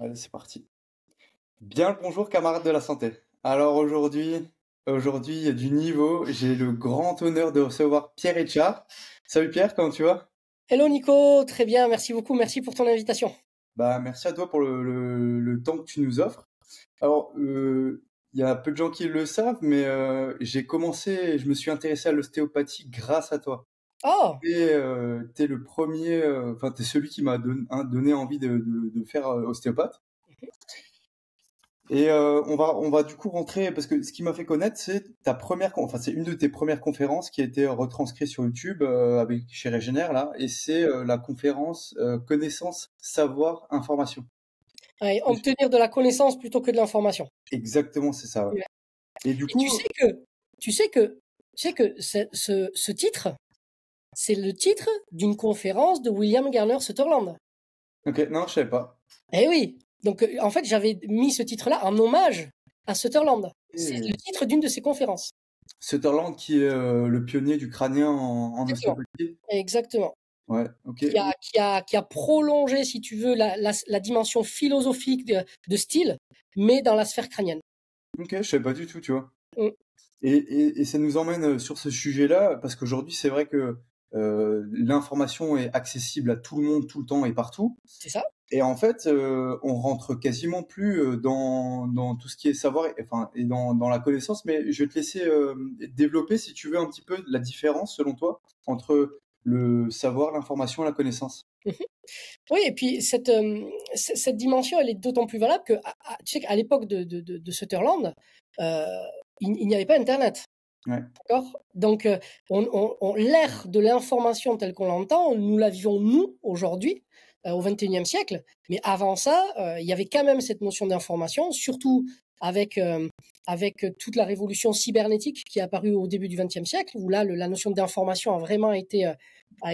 Allez, c'est parti. Bien le bonjour, camarades de la santé. Alors aujourd'hui, il y a du niveau. J'ai le grand honneur de recevoir Pierre Etchard. Salut Pierre, comment tu vas? Hello Nico, très bien, merci beaucoup, merci pour ton invitation. Bah, merci à toi pour le temps que tu nous offres. Alors, il y a peu de gens qui le savent, mais je me suis intéressé à l'ostéopathie grâce à toi. Oh, T'es le premier, enfin, t'es celui qui m'a donné envie de faire ostéopathe. Et on va du coup rentrer, parce que ce qui m'a fait connaître, c'est enfin c'est une de tes premières conférences qui a été retranscrite sur YouTube chez Régénère là, et c'est la conférence connaissance, savoir, information. ouais, obtenir de la connaissance plutôt que de l'information. Exactement, c'est ça. Ouais. Ouais. Et du Et tu coup, sais que, tu sais que, tu sais que ce titre, c'est le titre d'une conférence de William Garner Sutherland. ok, non, je savais pas. Eh oui, donc en fait j'avais mis ce titre-là en hommage à Sutherland. C'est le Et titre d'une de ses conférences. Sutherland qui est le pionnier du crânien en Exactement, ostéopathie. exactement. Ouais, ok. Qui a prolongé, si tu veux, la dimension philosophique de style, mais dans la sphère crânienne. Ok, je savais pas du tout, tu vois. Mm. Et ça nous emmène sur ce sujet-là, parce qu'aujourd'hui, c'est vrai que l'information est accessible à tout le monde, tout le temps et partout. C'est ça? Et en fait, on rentre quasiment plus dans tout ce qui est savoir, et dans la connaissance, mais je vais te laisser développer, si tu veux, un petit peu la différence, selon toi, entre le savoir, l'information et la connaissance. Mhm. Oui, et puis cette dimension, elle est d'autant plus valable que, tu sais qu'à l'époque de Sutherland, euh, il n'y avait pas Internet. Ouais. D'accord? Donc, l'ère de l'information telle qu'on l'entend, nous la vivons, nous, aujourd'hui, au XXIe siècle. Mais avant ça, il y avait quand même cette notion d'information, surtout avec toute la révolution cybernétique qui est apparue au début du XXe siècle, où là, la notion d'information a vraiment été,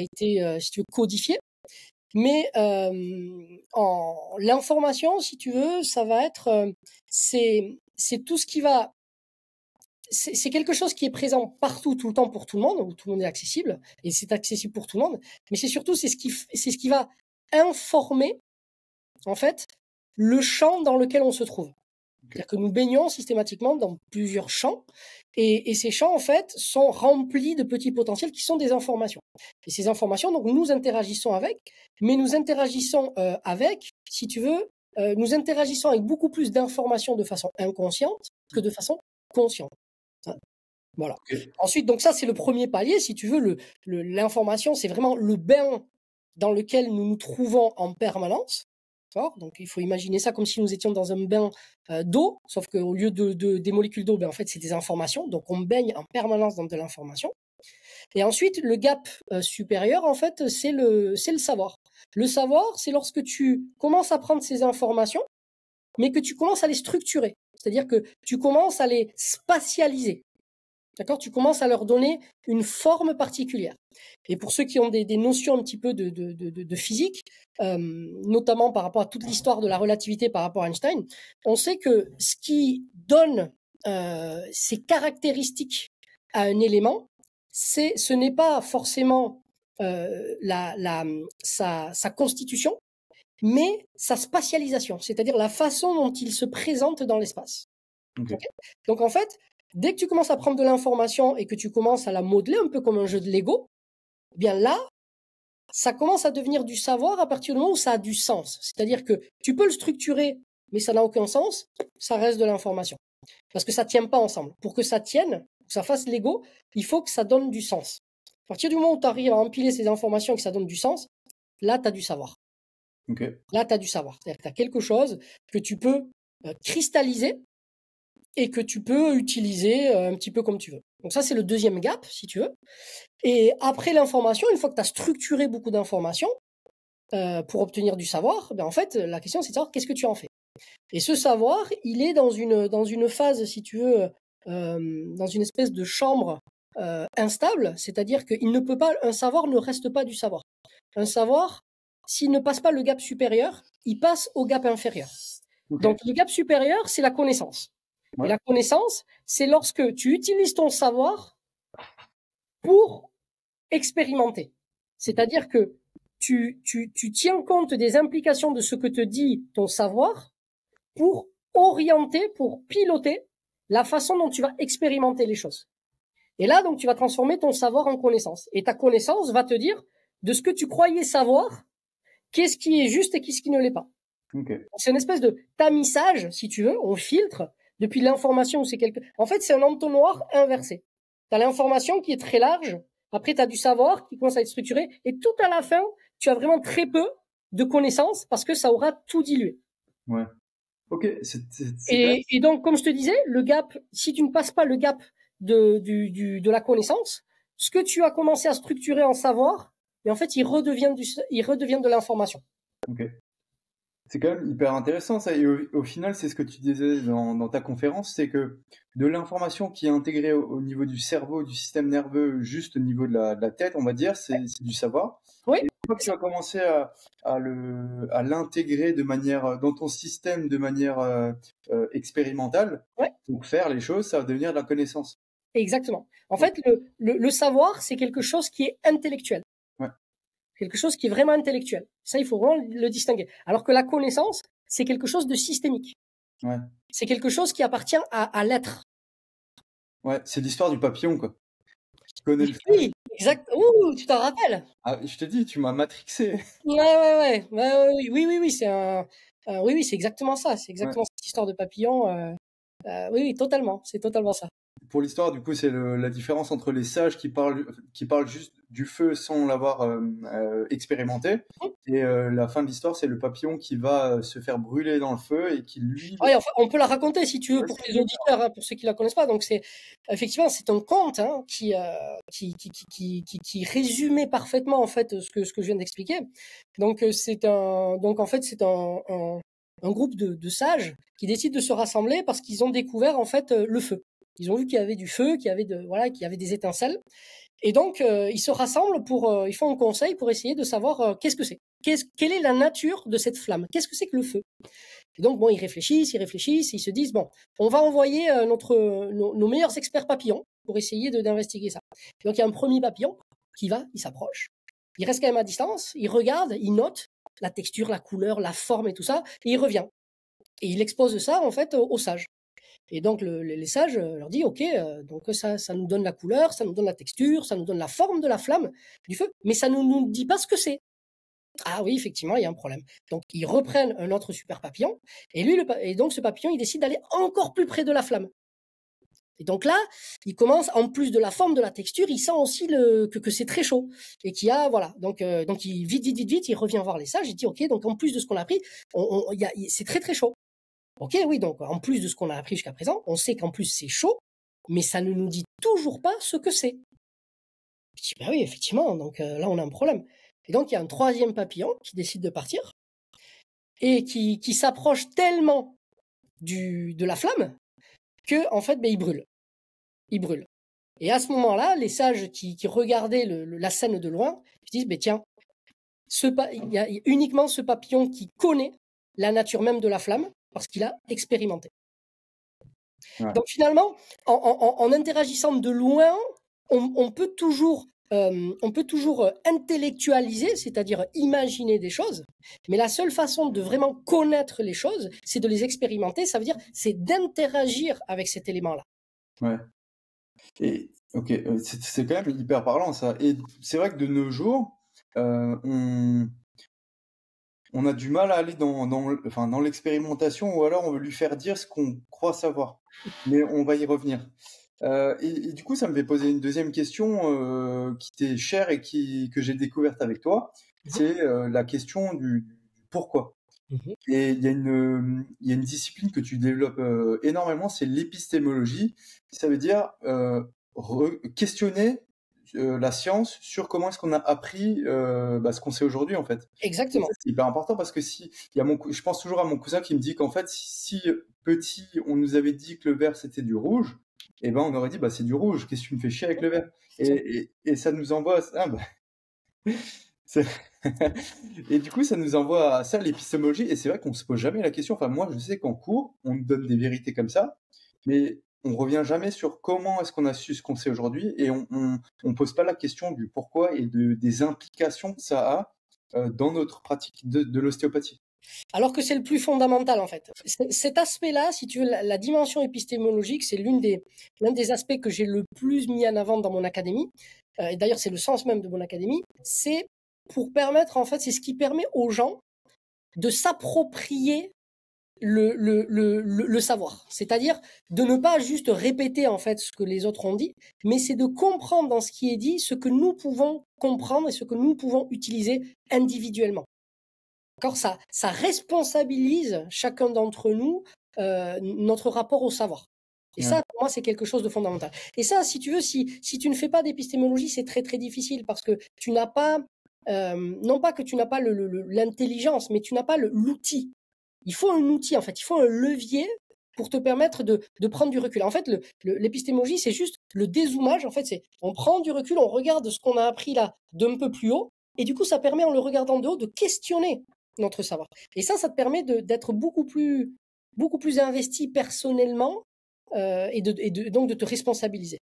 si tu veux, codifiée. Mais l'information, si tu veux, ça va être, c'est tout ce qui va, c'est quelque chose qui est présent partout, tout le temps, pour tout le monde, où tout le monde est accessible, et c'est accessible pour tout le monde. Mais c'est surtout, c'est ce qui va informer, en fait, le champ dans lequel on se trouve. Ok. C'est-à-dire que nous baignons systématiquement dans plusieurs champs, et ces champs, en fait, sont remplis de petits potentiels qui sont des informations. Et ces informations, donc, nous interagissons avec, mais nous interagissons avec, si tu veux, nous interagissons avec beaucoup plus d'informations de façon inconsciente que de façon consciente. Voilà. Ok. Ensuite, donc ça, c'est le premier palier, si tu veux, l'information, c'est vraiment le bain dans lequel nous nous trouvons en permanence. Donc, il faut imaginer ça comme si nous étions dans un bain d'eau, sauf qu'au lieu des molécules d'eau, ben, en fait, c'est des informations. Donc, on baigne en permanence dans de l'information. Et ensuite, le gap supérieur, en fait, c'est le savoir. Le savoir, c'est lorsque tu commences à prendre ces informations, mais que tu commences à les structurer. C'est-à-dire que tu commences à les spatialiser. D'accord? Tu commences à leur donner une forme particulière. Et pour ceux qui ont des notions un petit peu de physique, notamment par rapport à toute l'histoire de la relativité par rapport à Einstein, on sait que ce qui donne ces caractéristiques à un élément, ce n'est pas forcément sa constitution, mais sa spatialisation, c'est-à-dire la façon dont il se présente dans l'espace. Ok. Okay. Donc en fait, dès que tu commences à prendre de l'information et que tu commences à la modeler un peu comme un jeu de Lego, eh bien là, ça commence à devenir du savoir à partir du moment où ça a du sens. C'est-à-dire que tu peux le structurer, mais ça n'a aucun sens, ça reste de l'information. Parce que ça ne tient pas ensemble. Pour que ça tienne, que ça fasse Lego, il faut que ça donne du sens. À partir du moment où tu arrives à empiler ces informations et que ça donne du sens, là, tu as du savoir. Ok. Là, tu as du savoir. C'est-à-dire que tu as quelque chose que tu peux cristalliser et que tu peux utiliser un petit peu comme tu veux. Donc ça, c'est le deuxième gap, si tu veux. Et après l'information, une fois que tu as structuré beaucoup d'informations pour obtenir du savoir, ben en fait, la question, c'est de savoir qu'est-ce que tu en fais. Et ce savoir, il est dans une phase, si tu veux, dans une espèce de chambre instable, c'est-à-dire qu'il ne peut pas, un savoir ne reste pas du savoir. Un savoir, s'il ne passe pas le gap supérieur, il passe au gap inférieur. Ok. Donc le gap supérieur, c'est la connaissance. Et Ouais. la connaissance, c'est lorsque tu utilises ton savoir pour expérimenter. Ok. C'est-à-dire que tu tiens compte des implications de ce que te dit ton savoir pour orienter, pour piloter la façon dont tu vas expérimenter les choses. Et là, donc, tu vas transformer ton savoir en connaissance. Et ta connaissance va te dire de ce que tu croyais savoir, qu'est-ce qui est juste et qu'est-ce qui ne l'est pas. Okay. C'est une espèce de tamisage, si tu veux, on filtre depuis l'information où c'est quelque... En fait, c'est un entonnoir inversé. Tu as l'information qui est très large, après tu as du savoir qui commence à être structuré, et tout à la fin, tu as vraiment très peu de connaissances parce que ça aura tout dilué. Ouais. Ok. Et donc, comme je te disais, le gap, si tu ne passes pas le gap de la connaissance, ce que tu as commencé à structurer en savoir, et en fait, il redevient de l'information. Ok. C'est quand même hyper intéressant ça. Et au final, c'est ce que tu disais dans ta conférence, c'est que de l'information qui est intégrée au niveau du cerveau, du système nerveux, juste au niveau de la tête, on va dire, c'est du savoir. Oui. Et une fois que tu as commencé à l'intégrer de manière dans ton système de manière expérimentale, Ouais. pour faire les choses, ça va devenir de la connaissance. Exactement. En fait, le savoir, c'est quelque chose qui est intellectuel. Ouais. Quelque chose qui est vraiment intellectuel. Ça, il faut vraiment le distinguer. Alors que la connaissance, c'est quelque chose de systémique. Ouais. C'est quelque chose qui appartient à l'être. Ouais, c'est l'histoire du papillon, quoi. Tu connais le Oui, exact. Ouh, tu t'en rappelles? Ah, je te dis, tu m'as matrixé. Ouais, oui, c'est oui, c'est exactement ça. C'est exactement cette histoire de papillon. Oui, totalement. C'est totalement ça. Pour l'histoire, du coup, c'est la différence entre les sages qui parlent juste du feu sans l'avoir expérimenté, et la fin de l'histoire, c'est le papillon qui va se faire brûler dans le feu et qui lui. Ouais, enfin, on peut la raconter si tu veux pour les auditeurs, hein, pour ceux qui la connaissent pas. Donc c'est effectivement c'est un conte qui résumait parfaitement en fait ce que je viens d'expliquer. Donc en fait c'est un groupe de sages qui décident de se rassembler parce qu'ils ont découvert en fait le feu. Ils ont vu qu'il y avait du feu, qu'il y avait des étincelles. Et donc, ils se rassemblent ils font un conseil pour essayer de savoir qu'est-ce que c'est. Quelle est la nature de cette flamme? Qu'est-ce que c'est que le feu? Et donc, bon, ils réfléchissent, et ils se disent, bon, on va envoyer nos meilleurs experts papillons pour essayer d'investiguer ça. Et donc, il y a un premier papillon qui il s'approche. Il reste quand même à distance, il regarde, il note la texture, la couleur, la forme et tout ça, et il revient. Et il expose ça, en fait, aux sages. Et donc les sages leur disent ok, donc ça nous donne la couleur, ça nous donne la texture, ça nous donne la forme de la flamme du feu, mais ça ne nous dit pas ce que c'est. Ah oui, effectivement, il y a un problème. Donc ils reprennent un autre super papillon et donc ce papillon il décide d'aller encore plus près de la flamme. Et donc là, il commence, en plus de la forme, de la texture, il sent aussi que c'est très chaud et qu'il y a voilà. Donc il vite, il revient voir les sages, il dit ok, donc en plus de ce qu'on a appris, c'est très très chaud. Ok, oui, donc en plus de ce qu'on a appris jusqu'à présent, on sait qu'en plus c'est chaud, mais ça ne nous dit toujours pas ce que c'est. Je dis, bah oui, effectivement, donc là on a un problème. Et donc il y a un troisième papillon qui décide de partir et qui s'approche tellement de la flamme que en fait, il brûle. Il brûle. Et à ce moment-là, les sages qui regardaient la scène de loin, ils disent, tiens, il y a uniquement ce papillon qui connaît la nature même de la flamme, parce qu'il a expérimenté. Ouais. Donc finalement, en interagissant de loin, on peut toujours intellectualiser, c'est-à-dire imaginer des choses, mais la seule façon de vraiment connaître les choses, c'est de les expérimenter, ça veut dire c'est d'interagir avec cet élément-là. Ouais. Et ok, c'est quand même hyper parlant ça. Et c'est vrai que de nos jours, on a du mal à aller dans l'expérimentation, ou alors on veut lui faire dire ce qu'on croit savoir. Mais on va y revenir. Et du coup, ça me fait poser une deuxième question qui t'est chère et que j'ai découverte avec toi. C'est la question du pourquoi. Et il y a une discipline que tu développes énormément, c'est l'épistémologie. Ça veut dire questionner la science sur comment est-ce qu'on a appris ce qu'on sait aujourd'hui en fait. Exactement. C'est hyper important parce que je pense toujours à mon cousin qui me dit qu'en fait si petit on nous avait dit que le vert c'était du rouge, et ben on aurait dit c'est du rouge, qu'est-ce que tu me fais chier avec le vert, et ça nous envoie et du coup ça nous envoie à ça, l'épistémologie. Et c'est vrai qu'on se pose jamais la question, enfin moi je sais qu'en cours on nous donne des vérités comme ça, mais on revient jamais sur comment est-ce qu'on a su ce qu'on sait aujourd'hui, et on pose pas la question du pourquoi et des implications que ça a dans notre pratique de l'ostéopathie. Alors que c'est le plus fondamental, en fait. Cet aspect-là, si tu veux, la dimension épistémologique, c'est l'un des aspects que j'ai le plus mis en avant dans mon académie. Et d'ailleurs, c'est le sens même de mon académie. C'est pour permettre, en fait, c'est ce qui permet aux gens de s'approprier le savoir. C'est-à-dire de ne pas juste répéter, en fait, ce que les autres ont dit, mais c'est de comprendre dans ce qui est dit ce que nous pouvons comprendre et ce que nous pouvons utiliser individuellement. Ça responsabilise chacun d'entre nous notre rapport au savoir. Et ça, pour moi, c'est quelque chose de fondamental. Et ça, si tu veux, si tu ne fais pas d'épistémologie, c'est très très difficile parce que tu n'as pas, non pas que tu n'as pas l'intelligence, mais tu n'as pas l'outil. Il faut un outil, en fait, il faut un levier pour te permettre de prendre du recul. En fait, l'épistémologie, c'est juste le dézoomage. En fait, c'est on prend du recul, on regarde ce qu'on a appris là d'un peu plus haut, et du coup, ça permet, en le regardant de haut, de questionner notre savoir. Et ça te permet d'être beaucoup plus investi personnellement et donc de te responsabiliser.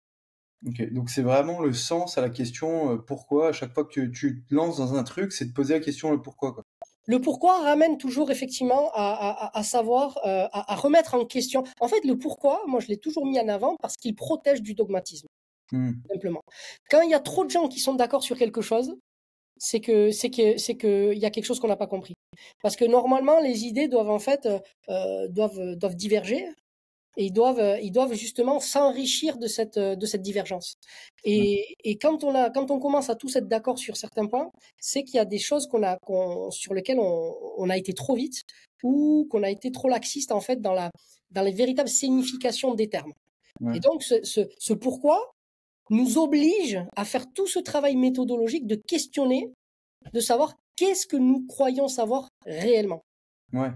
Ok, donc c'est vraiment le sens à la question pourquoi. À chaque fois que tu te lances dans un truc, c'est de poser la question le pourquoi, quoi. Le pourquoi ramène toujours effectivement à savoir, à remettre en question. En fait, le pourquoi, moi je l'ai toujours mis en avant parce qu'il protège du dogmatisme, simplement. Quand il y a trop de gens qui sont d'accord sur quelque chose, c'est que il y a quelque chose qu'on n'a pas compris. Parce que normalement, les idées doivent en fait doivent diverger et ils doivent justement s'enrichir de cette divergence. Et quand on commence à tous être d'accord sur certains points, c'est qu'il y a des choses sur lesquelles on a été trop vite ou qu'on a été trop laxiste en fait dans les véritables significations des termes. Ouais. Et donc ce pourquoi nous oblige à faire tout ce travail méthodologique de questionner, de savoir qu'est-ce que nous croyons savoir réellement. Ouais.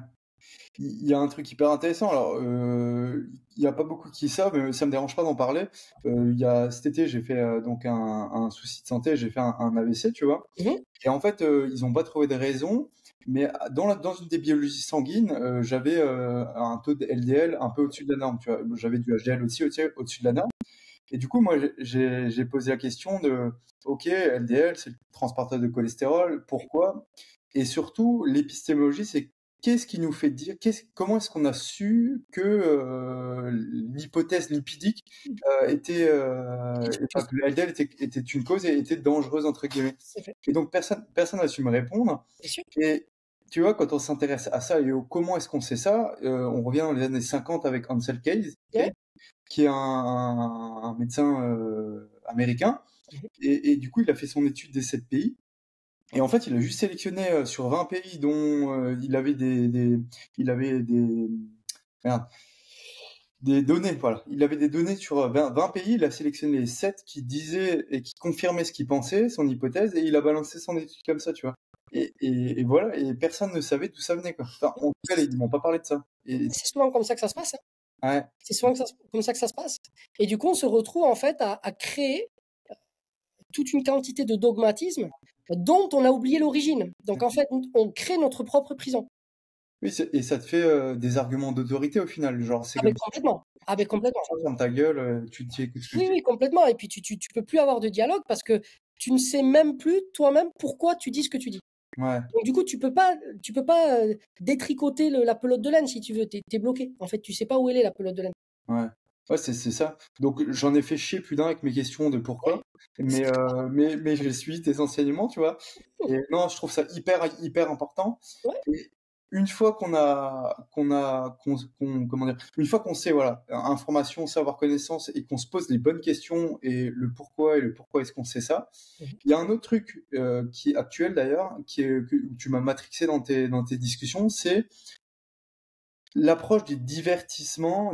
Il y a un truc hyper intéressant. Alors, il y a pas beaucoup qui savent, mais ça me dérange pas d'en parler. Cet été, j'ai fait donc un souci de santé, j'ai fait un AVC, tu vois. Mhm. Et en fait, ils ont pas trouvé de raison, mais dans une des biologies sanguines, j'avais un taux de LDL un peu au-dessus de la norme, tu vois. J'avais du HDL aussi au-dessus de la norme. Et du coup, moi, j'ai posé la question de, OK, LDL, c'est le transporteur de cholestérol, pourquoi? Et surtout, l'épistémologie, c'est qu'est-ce qui nous fait dire, comment est-ce qu'on a su que l'hypothèse lipidique enfin, que le LDL était une cause et était dangereuse, entre guillemets. Et donc, personne n'a su me répondre. Et tu vois, quand on s'intéresse à ça et au comment est-ce qu'on sait ça, on revient dans les années 50 avec Ansel Keys, qui est un médecin américain. Et du coup, il a fait son étude des 7 pays. Et en fait, il a juste sélectionné sur 20 pays dont il avait des données. Voilà. Il avait des données sur 20 pays. Il a sélectionné les 7 qui disaient et qui confirmaient ce qu'il pensait, son hypothèse, et il a balancé son étude comme ça, tu vois. Et voilà, et personne ne savait d'où ça venait, quoi. Enfin, en tout cas, ils m'ont pas parlé de ça. C'est souvent comme ça que ça se passe. Ouais. C'est souvent comme ça que ça se passe. Et du coup, on se retrouve en fait à créer toute une quantité de dogmatismes dont on a oublié l'origine. Donc en fait, on crée notre propre prison. Oui, et ça te fait des arguments d'autorité au final. Genre, c'est comme complètement. Complètement. Ferme ta gueule, tu écoutes ce que je dis. Oui, complètement. Et puis tu peux plus avoir de dialogue parce que tu ne sais même plus toi-même pourquoi tu dis ce que tu dis. Ouais. Donc du coup, tu peux pas détricoter la pelote de laine si tu veux. T'es bloqué. En fait, tu sais pas où elle est la pelote de laine. Ouais. Ouais, c'est ça. Donc j'en ai fait chier plus d'un avec mes questions de pourquoi, mais j'ai suivi tes enseignements, tu vois. Et non, je trouve ça hyper important. Ouais. Et une fois une fois qu'on sait, voilà, information, savoir, connaissance, et qu'on se pose les bonnes questions et le pourquoi est-ce qu'on sait ça. Il y a un autre truc qui est actuel d'ailleurs, que tu m'as matrixé dans tes discussions, c'est l'approche du diversion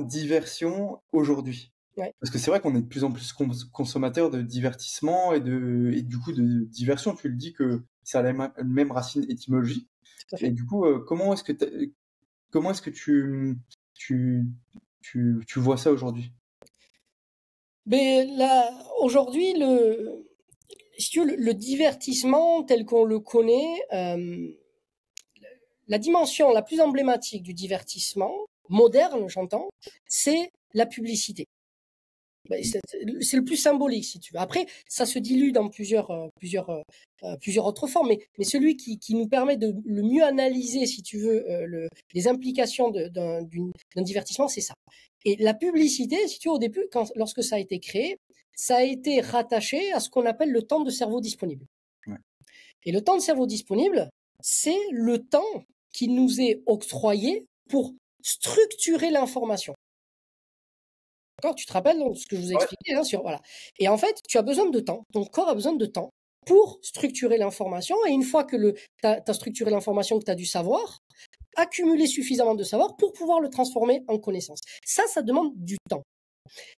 aujourd'hui. Ouais. Parce que c'est vrai qu'on est de plus en plus consommateurs de divertissement et du coup de diversion. Tu le dis que ça a la même racine étymologique. Et du coup, comment est-ce que tu vois ça aujourd'hui? Mais là, aujourd'hui, si tu veux, le divertissement tel qu'on le connaît, la dimension la plus emblématique du divertissement, moderne j'entends, c'est la publicité. C'est le plus symbolique, si tu veux. Après, ça se dilue dans plusieurs autres formes, mais celui qui nous permet de le mieux analyser, si tu veux, les implications d'un divertissement, c'est ça. Et la publicité, si tu veux, au début, lorsque ça a été créé, ça a été rattaché à ce qu'on appelle le temps de cerveau disponible. Ouais. Et le temps de cerveau disponible, c'est le temps qui nous est octroyé pour structurer l'information. D'accord, tu te rappelles donc, ce que je vous ai expliqué voilà. Et en fait, tu as besoin de temps. Ton corps a besoin de temps pour structurer l'information. Et une fois que tu as structuré l'information, que tu as du savoir, accumuler suffisamment de savoir pour pouvoir le transformer en connaissance. Ça demande du temps.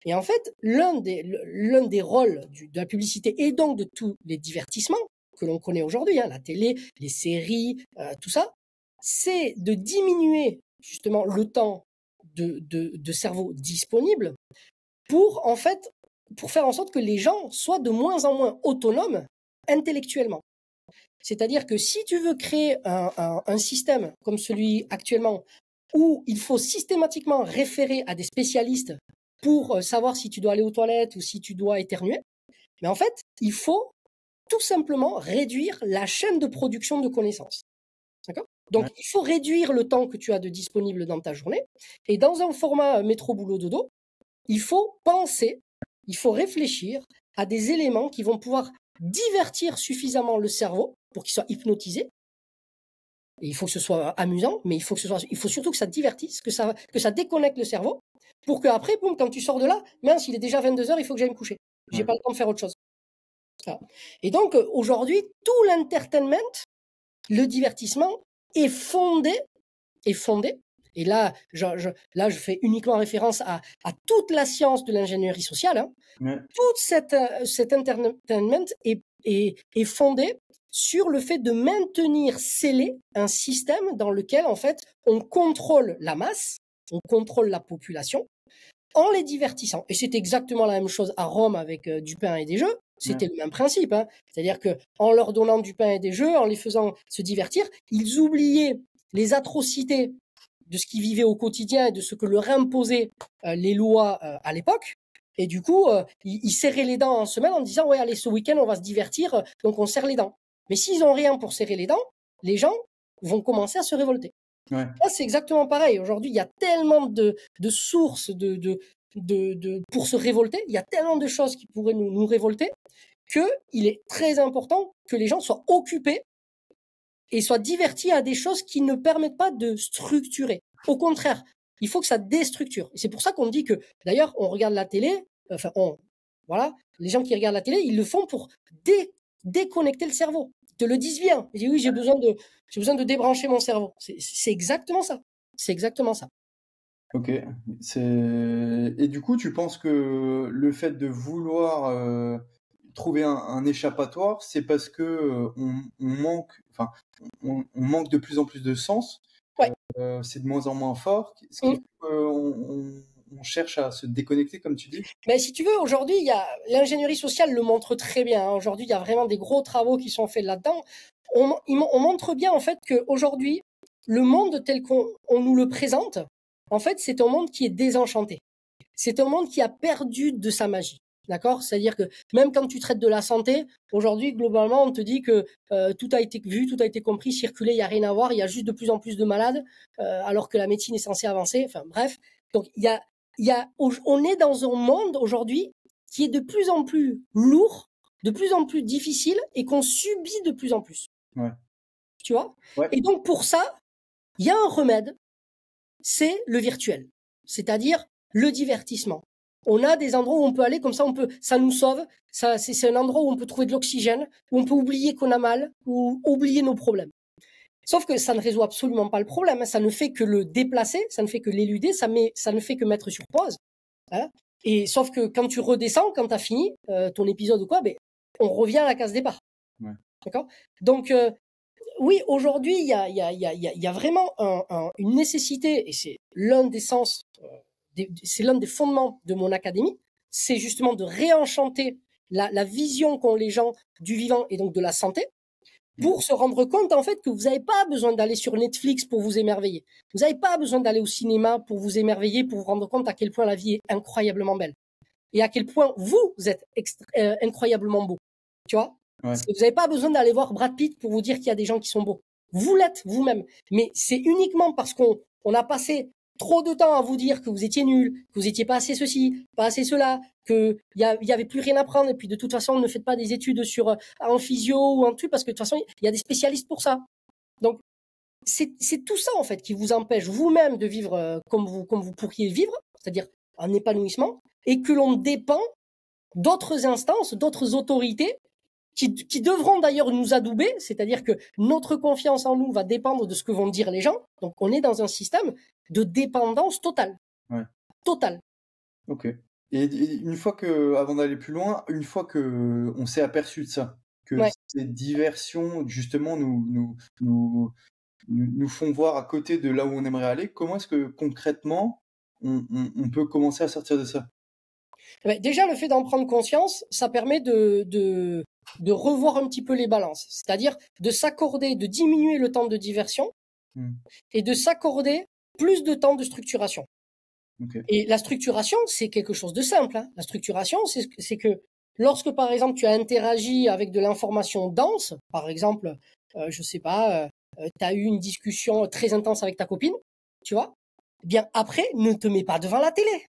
Et en fait, l'un des rôles de la publicité et donc de tous les divertissements que l'on connaît aujourd'hui, la télé, les séries, tout ça, c'est de diminuer justement le temps de cerveau disponible pour faire en sorte que les gens soient de moins en moins autonomes intellectuellement. C'est-à-dire que si tu veux créer un système comme celui actuellement où il faut systématiquement référer à des spécialistes pour savoir si tu dois aller aux toilettes ou si tu dois éternuer, mais en fait, il faut tout simplement réduire la chaîne de production de connaissances. D'accord ? Donc, il faut réduire le temps que tu as de disponible dans ta journée. Et dans un format métro boulot dodo, il faut penser, il faut réfléchir à des éléments qui vont pouvoir divertir suffisamment le cerveau pour qu'il soit hypnotisé. Et il faut que ce soit amusant, mais il faut surtout que ça divertisse, que ça déconnecte le cerveau pour qu'après, boum, quand tu sors de là, mince, il est déjà 22h, il faut que j'aille me coucher. J'ai pas le temps de faire autre chose. Voilà. Et donc, aujourd'hui, tout l'entertainment, le divertissement est fondé, et là, je fais uniquement référence à toute la science de l'ingénierie sociale. Toute cet entertainment est fondé sur le fait de maintenir scellé un système dans lequel, en fait, on contrôle la masse, on contrôle la population en les divertissant. Et c'est exactement la même chose à Rome avec du pain et des jeux. C'était le même principe. C'est-à-dire qu'en leur donnant du pain et des jeux, en les faisant se divertir, ils oubliaient les atrocités de ce qu'ils vivaient au quotidien et de ce que leur imposaient les lois à l'époque. Et du coup, ils serraient les dents en semaine en disant « Ouais, allez, ce week-end, on va se divertir, donc on serre les dents. » Mais s'ils n'ont rien pour serrer les dents, les gens vont commencer à se révolter. Ouais. Là, c'est exactement pareil. Aujourd'hui, il y a tellement de sources pour se révolter. Il y a tellement de choses qui pourraient nous révolter qu'il est très important que les gens soient occupés et soient divertis à des choses qui ne permettent pas de structurer. Au contraire, il faut que ça déstructure. Et c'est pour ça qu'on dit que, d'ailleurs, on regarde la télé, voilà, les gens qui regardent la télé, ils le font pour déconnecter le cerveau. Ils te le disent bien. Ils disent oui, j'ai besoin de débrancher mon cerveau. C'est exactement ça. C'est exactement ça. Ok. Et du coup, tu penses que le fait de vouloir trouver un échappatoire, c'est parce que on manque de plus en plus de sens. Ouais. C'est de moins en moins fort. Ce qui fait on cherche à se déconnecter, comme tu dis. Mais si tu veux, aujourd'hui, l'ingénierie sociale le montre très bien. Aujourd'hui, il y a vraiment des gros travaux qui sont faits là-dedans. On montre bien en fait qu'aujourd'hui, le monde tel qu'on nous le présente, en fait, c'est un monde qui est désenchanté. C'est un monde qui a perdu de sa magie. D'accord ? C'est-à-dire que même quand tu traites de la santé, aujourd'hui, globalement, on te dit que tout a été vu, tout a été compris, circulé, il n'y a rien à voir, il y a juste de plus en plus de malades, alors que la médecine est censée avancer. Enfin bref, donc on est dans un monde aujourd'hui qui est de plus en plus lourd, de plus en plus difficile et qu'on subit de plus en plus. Ouais. Tu vois ? Ouais. Et donc pour ça, il y a un remède, c'est le virtuel, c'est-à-dire le divertissement. On a des endroits où on peut aller, comme ça nous sauve. C'est un endroit où on peut trouver de l'oxygène, où on peut oublier qu'on a mal, ou oublier nos problèmes. Sauf que ça ne résout absolument pas le problème. Ça ne fait que le déplacer, ça ne fait que l'éluder, ça ne fait que mettre sur pause. Et sauf que quand tu redescends, quand tu as fini ton épisode ou quoi, on revient à la case départ. Ouais. D'accord ? Donc oui, aujourd'hui, il y a vraiment une nécessité, et c'est l'un des sens. C'est l'un des fondements de mon académie, c'est justement de réenchanter la vision qu'ont les gens du vivant et donc de la santé pour se rendre compte en fait que vous n'avez pas besoin d'aller sur Netflix pour vous émerveiller. Vous n'avez pas besoin d'aller au cinéma pour vous émerveiller, pour vous rendre compte à quel point la vie est incroyablement belle. et à quel point vous êtes incroyablement beau. Tu vois? Ouais. Parce que vous n'avez pas besoin d'aller voir Brad Pitt pour vous dire qu'il y a des gens qui sont beaux. Vous l'êtes vous-même. Mais c'est uniquement parce qu'on a passé trop de temps à vous dire que vous étiez nul, que vous étiez pas assez ceci, pas assez cela, que il y avait plus rien à prendre, et puis de toute façon, ne faites pas des études sur en physio ou en truc, parce que de toute façon, il y a des spécialistes pour ça. Donc, c'est tout ça, en fait, qui vous empêche vous-même de vivre comme vous pourriez vivre, c'est-à-dire un épanouissement, et que l'on dépend d'autres instances, d'autres autorités qui devront d'ailleurs nous adouber, c'est-à-dire que notre confiance en nous va dépendre de ce que vont dire les gens. Donc, on est dans un système de dépendance totale. Ouais. Totale. Ok. Et une fois que, avant d'aller plus loin, une fois que on s'est aperçu de ça, que Ouais. ces diversions, justement, nous font voir à côté de là où on aimerait aller, comment est-ce que concrètement on peut commencer à sortir de ça? Déjà, le fait d'en prendre conscience, ça permet de revoir un petit peu les balances. C'est-à-dire de s'accorder, de diminuer le temps de diversion et de s'accorder plus de temps de structuration. Okay. Et la structuration, c'est quelque chose de simple. Hein. La structuration, c'est que lorsque, par exemple, tu as interagi avec de l'information dense, par exemple, je sais pas, tu as eu une discussion très intense avec ta copine, tu vois, eh bien après, ne te mets pas devant la télé.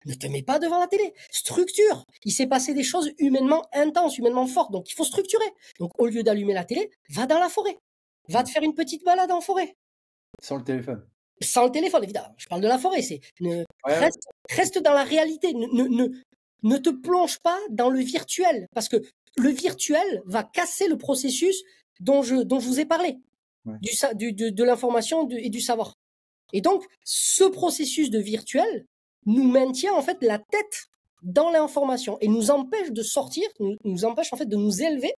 Ne te mets pas devant la télé. Structure. Il s'est passé des choses humainement intenses, humainement fortes. Donc, il faut structurer. Donc, au lieu d'allumer la télé, va dans la forêt. Va te faire une petite balade en forêt. Sans le téléphone. Sans le téléphone, évidemment. Je parle de la forêt. Reste dans la réalité. Ne te plonge pas dans le virtuel. Parce que le virtuel va casser le processus dont je vous ai parlé. Ouais. De l'information et du savoir. Et donc, ce processus de virtuel nous maintient en fait la tête dans l'information et nous empêche de sortir, nous empêche en fait de nous élever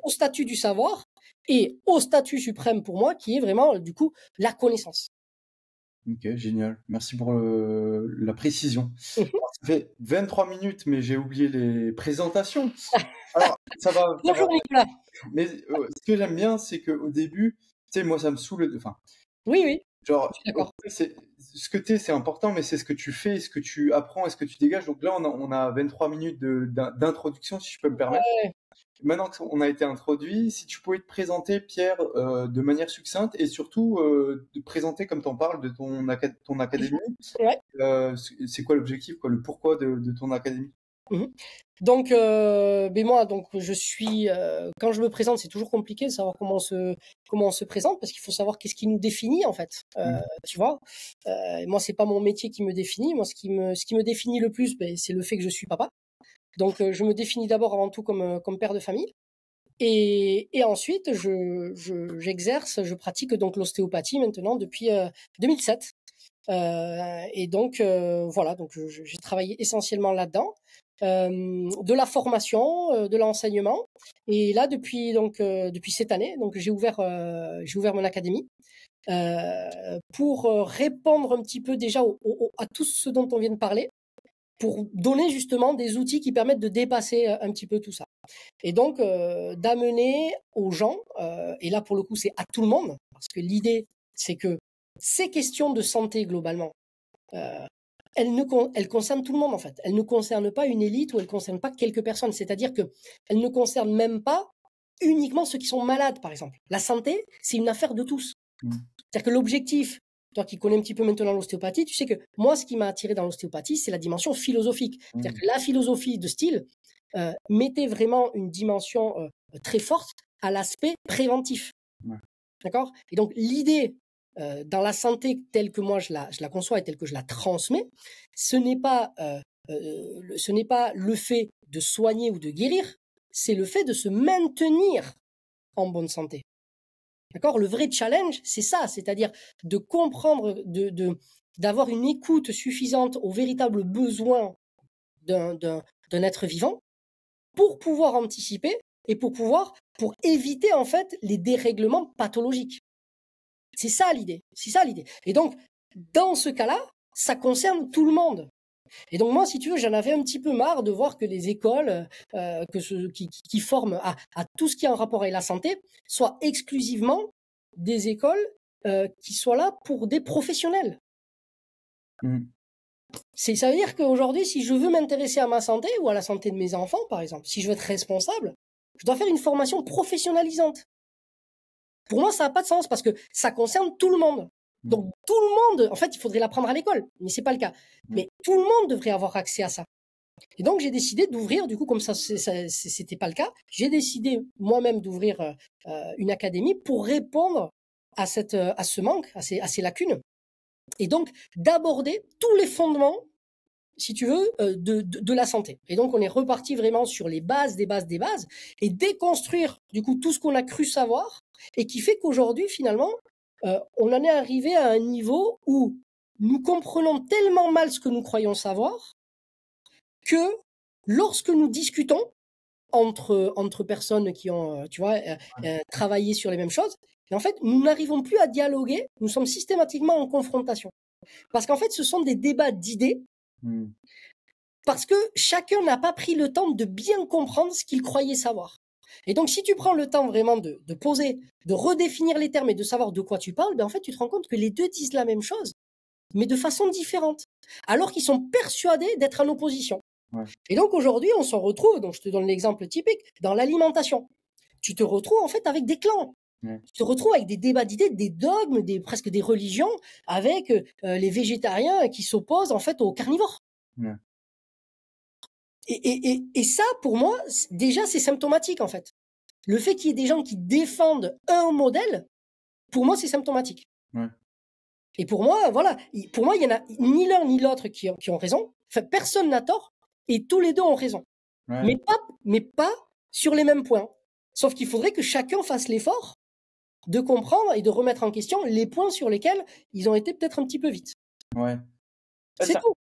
au statut du savoir et au statut suprême pour moi qui est vraiment du coup la connaissance. Ok, génial. Merci pour la précision. Ça fait 23 minutes, mais j'ai oublié les présentations. Alors, ça va. Bonjour Nicolas. Mais ce que j'aime bien, c'est qu'au début, tu sais, moi, ça me saoule. Enfin, oui. Genre, d'accord. Ce que t'es, c'est important, mais c'est ce que tu fais, ce que tu apprends et ce que tu dégages. Donc là, on a 23 minutes d'introduction, si je peux me permettre. Ouais. Maintenant qu'on a été introduit, si tu pouvais te présenter, Pierre, de manière succincte et surtout de présenter, comme tu en parles, de ton académie. Ouais. C'est quoi l'objectif, quoi, le pourquoi de ton académie? Donc, moi, donc je suis. Quand je me présente, c'est toujours compliqué de savoir comment on se présente parce qu'il faut savoir qu'est-ce qui nous définit en fait. Tu vois. Moi, c'est pas mon métier qui me définit. Moi, ce qui me définit le plus, c'est le fait que je suis papa. Donc, je me définis d'abord avant tout comme père de famille. Et ensuite, j'exerce, je pratique donc l'ostéopathie maintenant depuis 2007. Et donc voilà, donc j'ai travaillé essentiellement là-dedans. De la formation, de l'enseignement, et là depuis cette année, donc j'ai ouvert mon académie pour répondre un petit peu déjà à tout ce dont on vient de parler, pour donner justement des outils qui permettent de dépasser un petit peu tout ça, et donc d'amener aux gens, et là pour le coup c'est à tout le monde, parce que l'idée c'est que ces questions de santé globalement, elle concerne tout le monde en fait. Elle ne concerne pas une élite ou elle ne concerne pas quelques personnes. C'est-à-dire qu'elle ne concerne même pas uniquement ceux qui sont malades, par exemple. La santé, c'est une affaire de tous. C'est-à-dire que l'objectif, toi qui connais un petit peu maintenant l'ostéopathie, tu sais que moi, ce qui m'a attiré dans l'ostéopathie, c'est la dimension philosophique. C'est-à-dire que la philosophie de style mettait vraiment une dimension très forte à l'aspect préventif. D'accord ? Et donc, l'idée dans la santé telle que moi je la conçois et telle que je la transmets, ce n'est pas le fait de soigner ou de guérir, c'est le fait de se maintenir en bonne santé. D'accord ? Le vrai challenge, c'est ça, c'est-à-dire de comprendre, d'avoir une écoute suffisante aux véritables besoins d'un être vivant pour pouvoir anticiper et pour éviter en fait les dérèglements pathologiques. C'est ça l'idée. Et donc, dans ce cas-là, ça concerne tout le monde. Et donc moi, si tu veux, j'en avais un petit peu marre de voir que les écoles qui forment à tout ce qui est en rapport avec la santé soient exclusivement des écoles qui soient là pour des professionnels. Ça veut dire qu'aujourd'hui, si je veux m'intéresser à ma santé ou à la santé de mes enfants, par exemple, si je veux être responsable, je dois faire une formation professionnalisante. Pour moi, ça n'a pas de sens parce que ça concerne tout le monde. Donc, tout le monde, en fait, il faudrait l'apprendre à l'école, mais c'est pas le cas. Mais tout le monde devrait avoir accès à ça. Et donc, j'ai décidé d'ouvrir, du coup, comme ça, c'était pas le cas, j'ai décidé moi-même d'ouvrir une académie pour répondre à ce manque, à ces lacunes. Et donc, d'aborder tous les fondements, si tu veux, de la santé. Et donc, on est reparti vraiment sur les bases des bases des bases et déconstruire, du coup, tout ce qu'on a cru savoir et qui fait qu'aujourd'hui, finalement, on en est arrivé à un niveau où nous comprenons tellement mal ce que nous croyons savoir que lorsque nous discutons entre personnes qui ont, tu vois, travaillé sur les mêmes choses, et en fait, nous n'arrivons plus à dialoguer, nous sommes systématiquement en confrontation. Parce qu'en fait, ce sont des débats d'idées, parce que chacun n'a pas pris le temps de bien comprendre ce qu'il croyait savoir. Et donc, si tu prends le temps vraiment de poser, de redéfinir les termes et de savoir de quoi tu parles, ben en fait, tu te rends compte que les deux disent la même chose, mais de façon différente, alors qu'ils sont persuadés d'être en opposition. Ouais. Et donc, aujourd'hui, on s'en retrouve, donc je te donne l'exemple typique, dans l'alimentation. Tu te retrouves en fait avec des clans. Ouais. Tu te retrouves avec des débats d'idées, des dogmes, presque des religions, avec les végétariens qui s'opposent en fait aux carnivores. Ouais. Et ça, pour moi, déjà, c'est symptomatique en fait. Le fait qu'il y ait des gens qui défendent un modèle, pour moi, c'est symptomatique. Ouais. Et pour moi, voilà, pour moi, il y en a ni l'un ni l'autre qui ont raison. Enfin, personne n'a tort et tous les deux ont raison. Ouais. Mais pas sur les mêmes points. Sauf qu'il faudrait que chacun fasse l'effort de comprendre et de remettre en question les points sur lesquels ils ont été peut-être un petit peu vite. Ouais. C'est tout.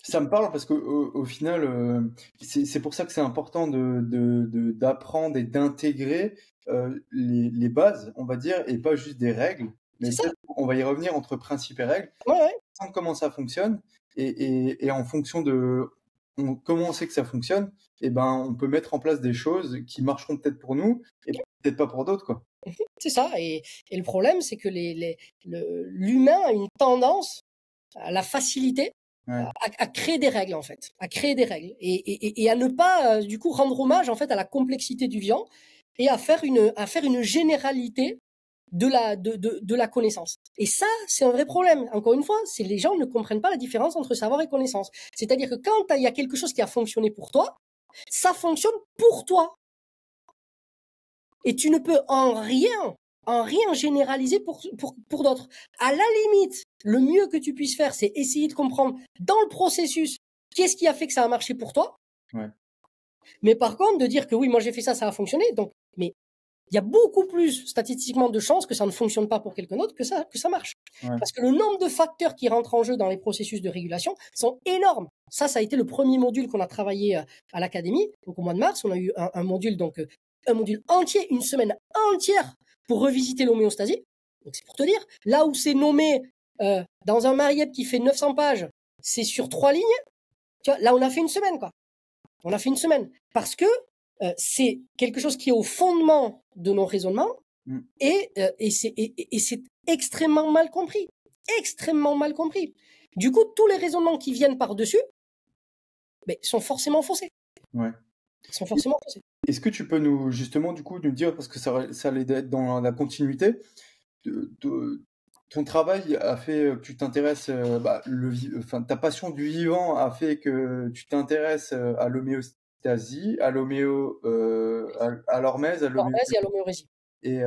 Ça me parle parce qu'au final, c'est pour ça que c'est important d'apprendre et d'intégrer les bases, on va dire, et pas juste des règles. Mais C'est ça. on va y revenir entre principes et règles, Ouais. comment ça fonctionne, et en fonction de comment on sait que ça fonctionne, et ben on peut mettre en place des choses qui marcheront peut-être pour nous et peut-être pas pour d'autres, quoi. C'est ça. Et le problème, c'est que l'humain a une tendance à la facilité, Ouais. à créer des règles en fait, à créer des règles et à ne pas du coup rendre hommage en fait à la complexité du vivant et à faire une généralité de la connaissance. Et ça, c'est un vrai problème. Encore une fois, c'est les gens ne comprennent pas la différence entre savoir et connaissance. C'est-à-dire que quand il y a quelque chose qui a fonctionné pour toi, ça fonctionne pour toi. Et tu ne peux en rien généraliser pour d'autres. À la limite, le mieux que tu puisses faire, c'est essayer de comprendre dans le processus qu'est-ce qui a fait que ça a marché pour toi. Ouais. Mais par contre, de dire que oui, moi j'ai fait ça, ça a fonctionné. Donc, mais il y a beaucoup plus statistiquement de chances que ça ne fonctionne pas pour quelqu'un d'autre que ça marche. Ouais. Parce que le nombre de facteurs qui rentrent en jeu dans les processus de régulation sont énormes. Ça a été le premier module qu'on a travaillé à l'académie. Donc au mois de mars, on a eu un module, donc un module entier, une semaine entière pour revisiter l'homéostasie. Donc c'est pour te dire, là où c'est nommé dans un Marieb qui fait 900 pages, c'est sur 3 lignes. Tu vois, là on a fait une semaine, quoi. On a fait une semaine parce que c'est quelque chose qui est au fondement de nos raisonnements et c'est extrêmement mal compris. Extrêmement mal compris. Du coup, tous les raisonnements qui viennent par-dessus sont forcément faussés. Ouais. Ils sont forcément faussés. Est-ce que tu peux nous dire, parce que ça allait être dans la continuité, ton travail a fait que tu t'intéresses, ta passion du vivant a fait que tu t'intéresses à l'homéostasie, à l'hormèse, à L'hormèse et à l'homéorésie. Et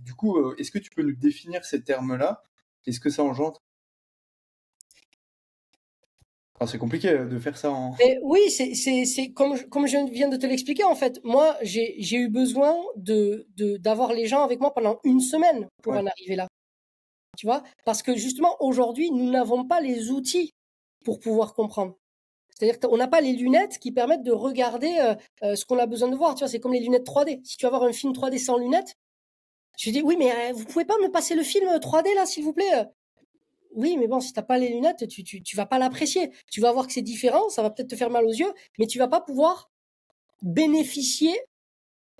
du coup, est-ce que tu peux nous définir ces termes-là? Est-ce que ça engendre? Enfin, c'est compliqué de faire ça en... Et oui, c'est comme je viens de te l'expliquer, en fait. Moi, j'ai eu besoin d'avoir les gens avec moi pendant une semaine pour en arriver là. Tu vois? Parce que justement, aujourd'hui, nous n'avons pas les outils pour pouvoir comprendre. C'est-à-dire qu'on n'a pas les lunettes qui permettent de regarder ce qu'on a besoin de voir. Tu vois, c'est comme les lunettes 3D. Si tu vas voir un film 3D sans lunettes, je dis oui, mais vous pouvez pas me passer le film 3D là, s'il vous plaît? Oui, mais bon, si t'as pas les lunettes, tu vas pas l'apprécier. Tu vas voir que c'est différent, ça va peut-être te faire mal aux yeux, mais tu vas pas pouvoir bénéficier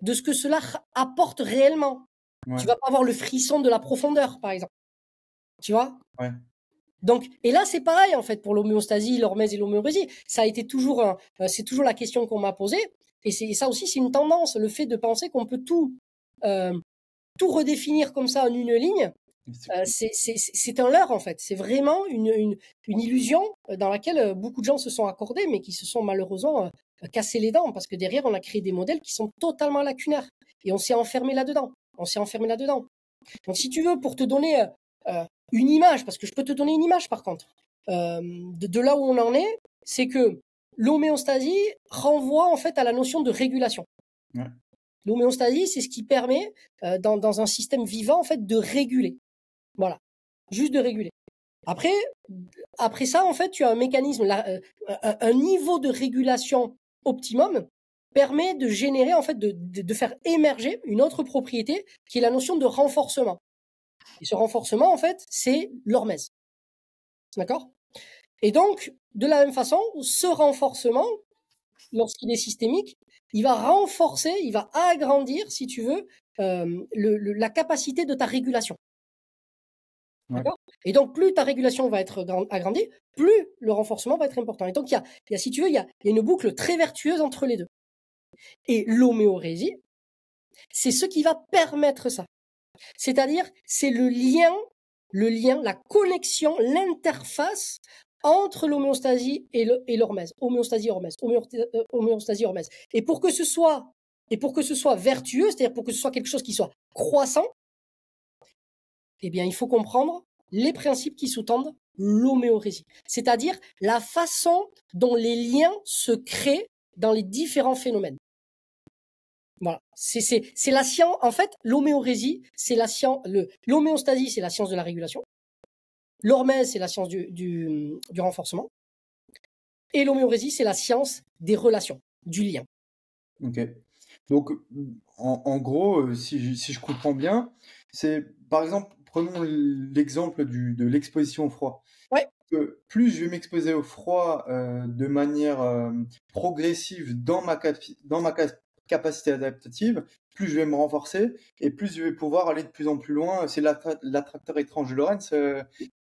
de ce que cela apporte réellement. Ouais. Tu vas pas avoir le frisson de la profondeur, par exemple. Tu vois? Ouais. Donc, et là, c'est pareil, en fait, pour l'homéostasie, l'hormèse et l'homéorésie. Ça a été toujours c'est toujours la question qu'on m'a posée. Et ça aussi, c'est une tendance, le fait de penser qu'on peut tout redéfinir comme ça en une ligne. C'est un leurre, en fait. C'est vraiment une illusion dans laquelle beaucoup de gens se sont accordés, mais qui se sont malheureusement cassés les dents, parce que derrière, on a créé des modèles qui sont totalement lacunaires. Et on s'est enfermé là-dedans. Donc, si tu veux, pour te donner une image, parce que je peux te donner une image, par contre, de là où on en est, c'est que l'homéostasie renvoie, en fait, à la notion de régulation. Ouais. L'homéostasie, c'est ce qui permet, dans un système vivant, en fait, de réguler. Voilà. Juste de réguler. Après ça, en fait, tu as un mécanisme, un niveau de régulation optimum permet de générer, en fait, de faire émerger une autre propriété qui est la notion de renforcement. Et ce renforcement, en fait, c'est l'hormèse. D'accord? Et donc, de la même façon, ce renforcement, lorsqu'il est systémique, il va renforcer, il va agrandir, si tu veux, la capacité de ta régulation. Ouais. D'accord? Et donc, plus ta régulation va être agrandie, plus le renforcement va être important. Et donc, si tu veux, il y a une boucle très vertueuse entre les deux. Et l'homéorésie, c'est ce qui va permettre ça. C'est-à-dire, c'est le lien, la connexion, l'interface entre l'homéostasie et l'hormèse. Homéostasie, hormèse. Et pour que ce soit vertueux, c'est-à-dire pour que ce soit quelque chose qui soit croissant, eh bien, il faut comprendre les principes qui sous-tendent l'homéorésie. C'est-à-dire la façon dont les liens se créent dans les différents phénomènes. Voilà. C'est la science, en fait, l'homéorésie, c'est la science, l'homéostasie, c'est la science de la régulation. L'hormèse, c'est la science du renforcement. Et l'homéorésie, c'est la science des relations, du lien. Ok. Donc, en gros, si je comprends bien, c'est, par exemple, prenons l'exemple de l'exposition au froid. Ouais. Plus je vais m'exposer au froid de manière progressive dans ma capacité adaptative, plus je vais me renforcer et plus je vais pouvoir aller de plus en plus loin. C'est l'attracteur étrange de Lorentz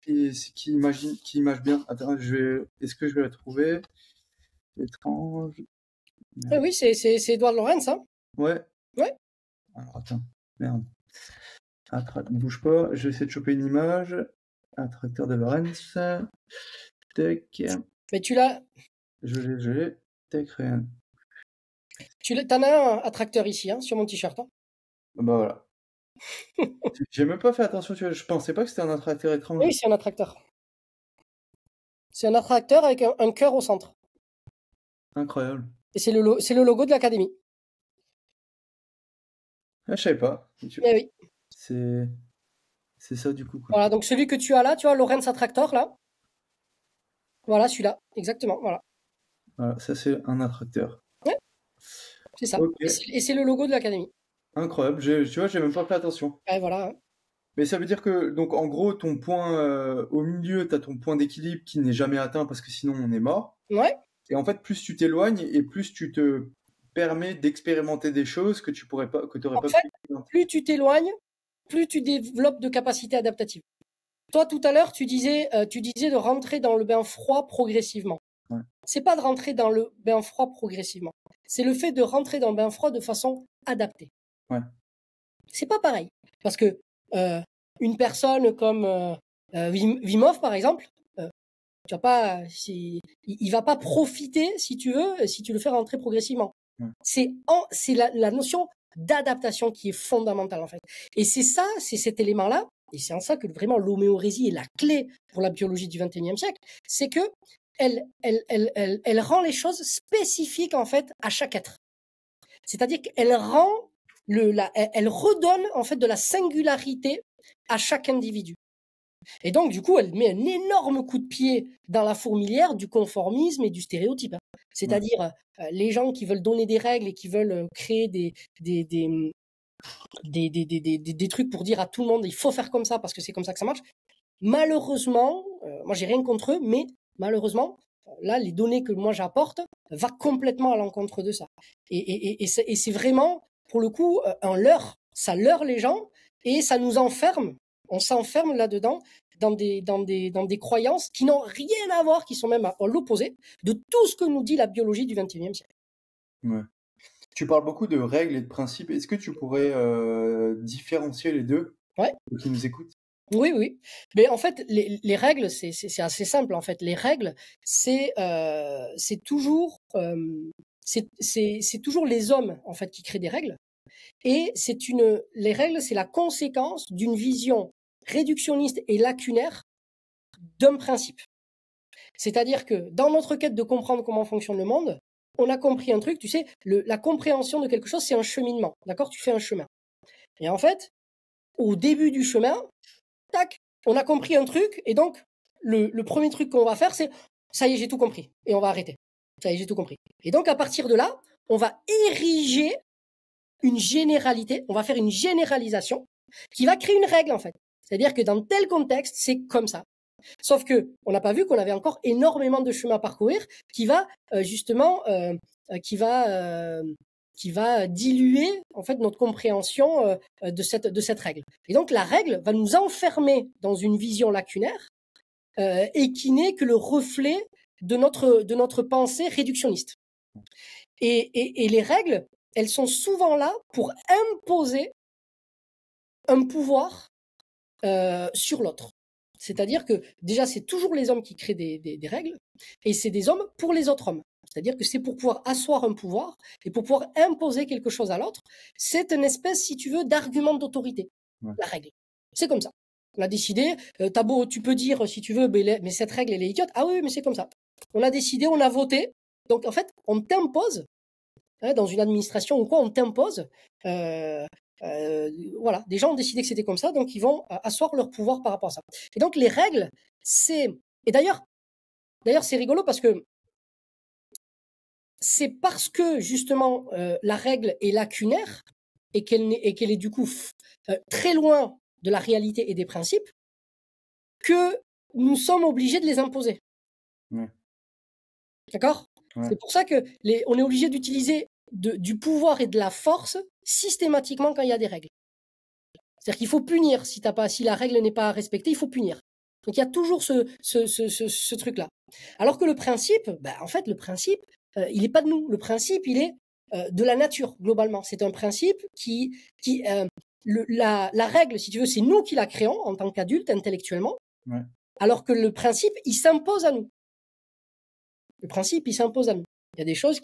qui image bien. Attends, est-ce que je vais la trouver? Étrange. Oui, c'est Edward Lorenz, hein. Ouais. Ouais. Alors, attends, merde. Bouge pas, je vais essayer de choper une image. Attracteur de Lorentz. Tac. Mais tu l'as. Je l'ai. Tac, rien. T'en as un attracteur ici, hein, sur mon t-shirt. Hein. Bah voilà. J'ai même pas fait attention, tu vois, je pensais pas que c'était un attracteur étrange. Oui, c'est un attracteur. C'est un attracteur avec un cœur au centre. Incroyable. Et c'est le logo de l'académie. Ah, je savais pas. Eh oui. C'est ça du coup, quoi. Voilà, donc celui que tu as là, tu vois, Lorentz Attractor, là. Voilà, celui-là, exactement, voilà. Voilà, ça c'est un attracteur. Ouais, c'est ça. Ok. Et c'est le logo de l'académie. Incroyable. Tu vois, j'ai même pas fait attention. Ouais, voilà. Hein. Mais ça veut dire que, donc en gros, ton point au milieu, tu as ton point d'équilibre qui n'est jamais atteint parce que sinon on est mort. Ouais. Et en fait, plus tu t'éloignes et plus tu te permets d'expérimenter des choses que tu pourrais pas, que tu aurais En pas fait, pu expérimenter. plus tu t'éloignes, plus tu développes de capacités adaptatives. Toi, tout à l'heure, tu disais de rentrer dans le bain froid progressivement. Ouais. C'est pas de rentrer dans le bain froid progressivement. C'est le fait de rentrer dans le bain froid de façon adaptée. Ouais. C'est pas pareil. Parce que une personne comme Wim Hof, par exemple, tu vas pas, il va pas profiter, si tu veux, si tu le fais rentrer progressivement. Ouais. C'est la notion d'adaptation qui est fondamentale, en fait. Et c'est cet élément-là, et c'est en ça que vraiment l'homéorésie est la clé pour la biologie du XXIe siècle, c'est que elle rend les choses spécifiques, en fait, à chaque être. C'est-à-dire qu'elle elle redonne, en fait, de la singularité à chaque individu. Et donc, du coup, elle met un énorme coup de pied dans la fourmilière du conformisme et du stéréotype. C'est-à-dire, les gens qui veulent donner des règles et qui veulent créer des trucs pour dire à tout le monde, il faut faire comme ça parce que c'est comme ça que ça marche. Malheureusement, moi, j'ai rien contre eux, mais malheureusement, là, les données que moi j'apporte va complètement à l'encontre de ça. Et c'est vraiment, pour le coup, un leurre. Ça leurre les gens et ça nous enferme. On s'enferme là-dedans dans des croyances qui n'ont rien à voir, qui sont même à l'opposé de tout ce que nous dit la biologie du XXIe siècle. Ouais. Tu parles beaucoup de règles et de principes. Est-ce que tu pourrais différencier les deux Ouais. pour qui nous écoutent? Oui, oui. Mais en fait, les règles, c'est assez simple. En fait, les règles, c'est toujours c'est toujours les hommes en fait qui créent des règles. Et les règles, c'est la conséquence d'une vision réductionniste et lacunaire d'un principe. C'est-à-dire que dans notre quête de comprendre comment fonctionne le monde, on a compris un truc, tu sais, la compréhension de quelque chose, c'est un cheminement. D'accord? Tu fais un chemin. Et en fait, au début du chemin, tac, on a compris un truc, et donc le premier truc qu'on va faire, c'est ça y est, j'ai tout compris, et on va arrêter. Ça y est, j'ai tout compris. Et donc à partir de là, on va ériger une généralité, on va faire une généralisation qui va créer une règle en fait. C'est-à-dire que dans tel contexte, c'est comme ça. Sauf que on n'a pas vu qu'on avait encore énormément de chemin à parcourir qui va justement qui va diluer en fait notre compréhension de cette règle. Et donc la règle va nous enfermer dans une vision lacunaire et qui n'est que le reflet de notre pensée réductionniste. Et les règles, elles sont souvent là pour imposer un pouvoir sur l'autre. C'est-à-dire que déjà, c'est toujours les hommes qui créent des règles, et c'est des hommes pour les autres hommes. C'est-à-dire que c'est pour pouvoir asseoir un pouvoir et pour pouvoir imposer quelque chose à l'autre. C'est une espèce, si tu veux, d'argument d'autorité, la règle. C'est comme ça. On a décidé, tu peux dire, si tu veux, mais cette règle, elle est idiote. Ah oui, mais c'est comme ça. On a décidé, on a voté. Donc, en fait, on t'impose, dans une administration ou quoi, on t'impose voilà, des gens ont décidé que c'était comme ça, donc ils vont asseoir leur pouvoir par rapport à ça. Et donc les règles, et d'ailleurs c'est rigolo parce que c'est parce que justement la règle est lacunaire et qu'elle est du coup très loin de la réalité et des principes que nous sommes obligés de les imposer. Ouais. D'accord? Ouais. C'est pour ça que on est obligé d'utiliser du pouvoir et de la force systématiquement quand il y a des règles. C'est-à-dire qu'il faut punir si la règle n'est pas respectée, il faut punir. Donc il y a toujours ce truc-là. Alors que le principe, en fait, le principe, il n'est pas de nous. Le principe, il est de la nature globalement. C'est un principe la règle, si tu veux, c'est nous qui la créons en tant qu'adultes intellectuellement. Ouais. Alors que le principe, il s'impose à nous. Le principe, il s'impose à nous. Il y a des choses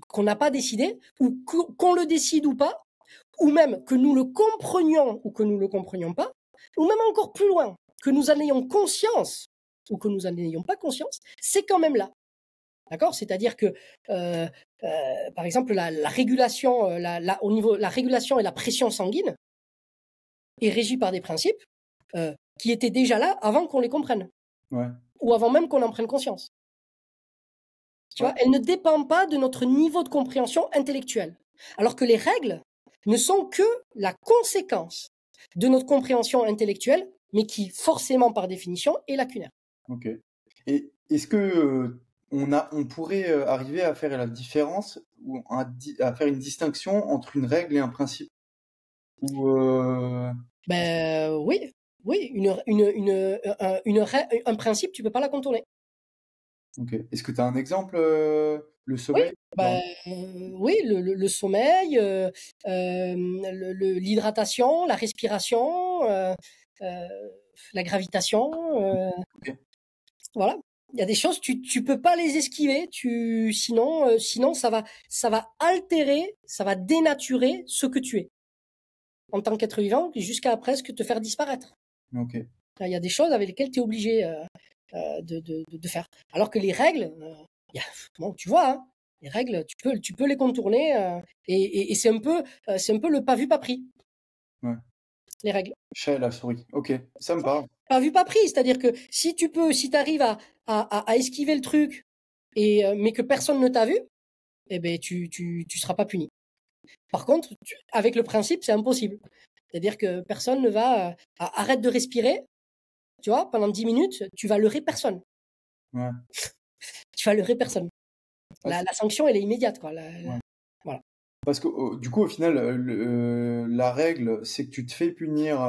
qu'on n'a pas décidé, ou qu'on le décide ou pas, ou même que nous le comprenions ou que nous ne le comprenions pas, ou même encore plus loin, que nous en ayons conscience ou que nous n'en ayons pas conscience, c'est quand même là. D'accord? C'est-à-dire que, par exemple, la régulation, la régulation et la pression sanguine est régie par des principes qui étaient déjà là avant qu'on les comprenne. Ouais. Ou avant même qu'on en prenne conscience. Tu vois, elle ne dépend pas de notre niveau de compréhension intellectuelle. Alors que les règles ne sont que la conséquence de notre compréhension intellectuelle, mais qui, forcément, par définition, est lacunaire. Ok. Et est-ce que on pourrait arriver à faire la différence ou à faire une distinction entre une règle et un principe? Ou Oui, un principe, tu peux pas la contourner. ok. Est-ce que tu as un exemple, le Oui, sommeil? oui, le sommeil, l'hydratation, la respiration, la gravitation, Ok. voilà. Il y a des choses, tu peux pas les esquiver, sinon ça va altérer, ça va dénaturer ce que tu es en tant qu'être vivant, jusqu'à presque te faire disparaître. Ok. Il y a des choses avec lesquelles tu es obligé de faire. Alors que les règles, bon, tu vois, hein, les règles, tu peux les contourner et c'est un peu le pas vu pas pris. Ouais. Les règles. Chat et la souris. Ok, ça me parle. Pas vu pas pris, c'est-à-dire que si tu arrives à esquiver le truc mais que personne ne t'a vu, eh ben tu seras pas puni. Par contre, avec le principe, c'est impossible. C'est-à-dire que personne ne va arrête de respirer, tu vois, pendant 10 minutes, tu vas leurrer personne. Ouais. Tu vas leurrer personne. Ah, La sanction, elle est immédiate, quoi. Ouais. Voilà. Parce que du coup, au final, la règle, c'est que tu te fais punir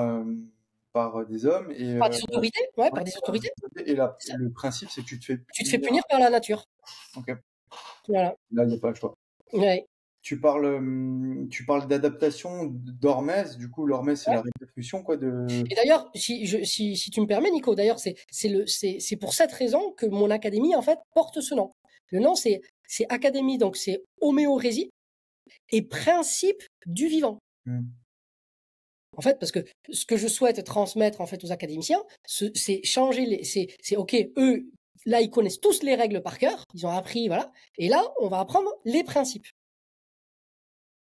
par des hommes Par des autorités, ouais, ouais, par des par des autorités. autorités. Et là, C'est ça. le principe, c'est que tu te fais Tu te fais punir. punir par la nature. Ok. Voilà. Là, il n'y a pas le choix. Ouais. Tu parles d'adaptation d'Hormèse. Du coup, l'Hormèse, c'est Ouais. la répercussion, quoi, de. Et d'ailleurs, si tu me permets, Nico, d'ailleurs, c'est pour cette raison que mon académie, en fait, porte ce nom. Le nom, c'est académie, donc c'est homéorésie et principe du vivant. Hmm. En fait, parce que ce que je souhaite transmettre, en fait, aux académiciens, c'est changer c'est OK, eux, là, ils connaissent tous les règles par cœur, ils ont appris, voilà. Et là, on va apprendre les principes.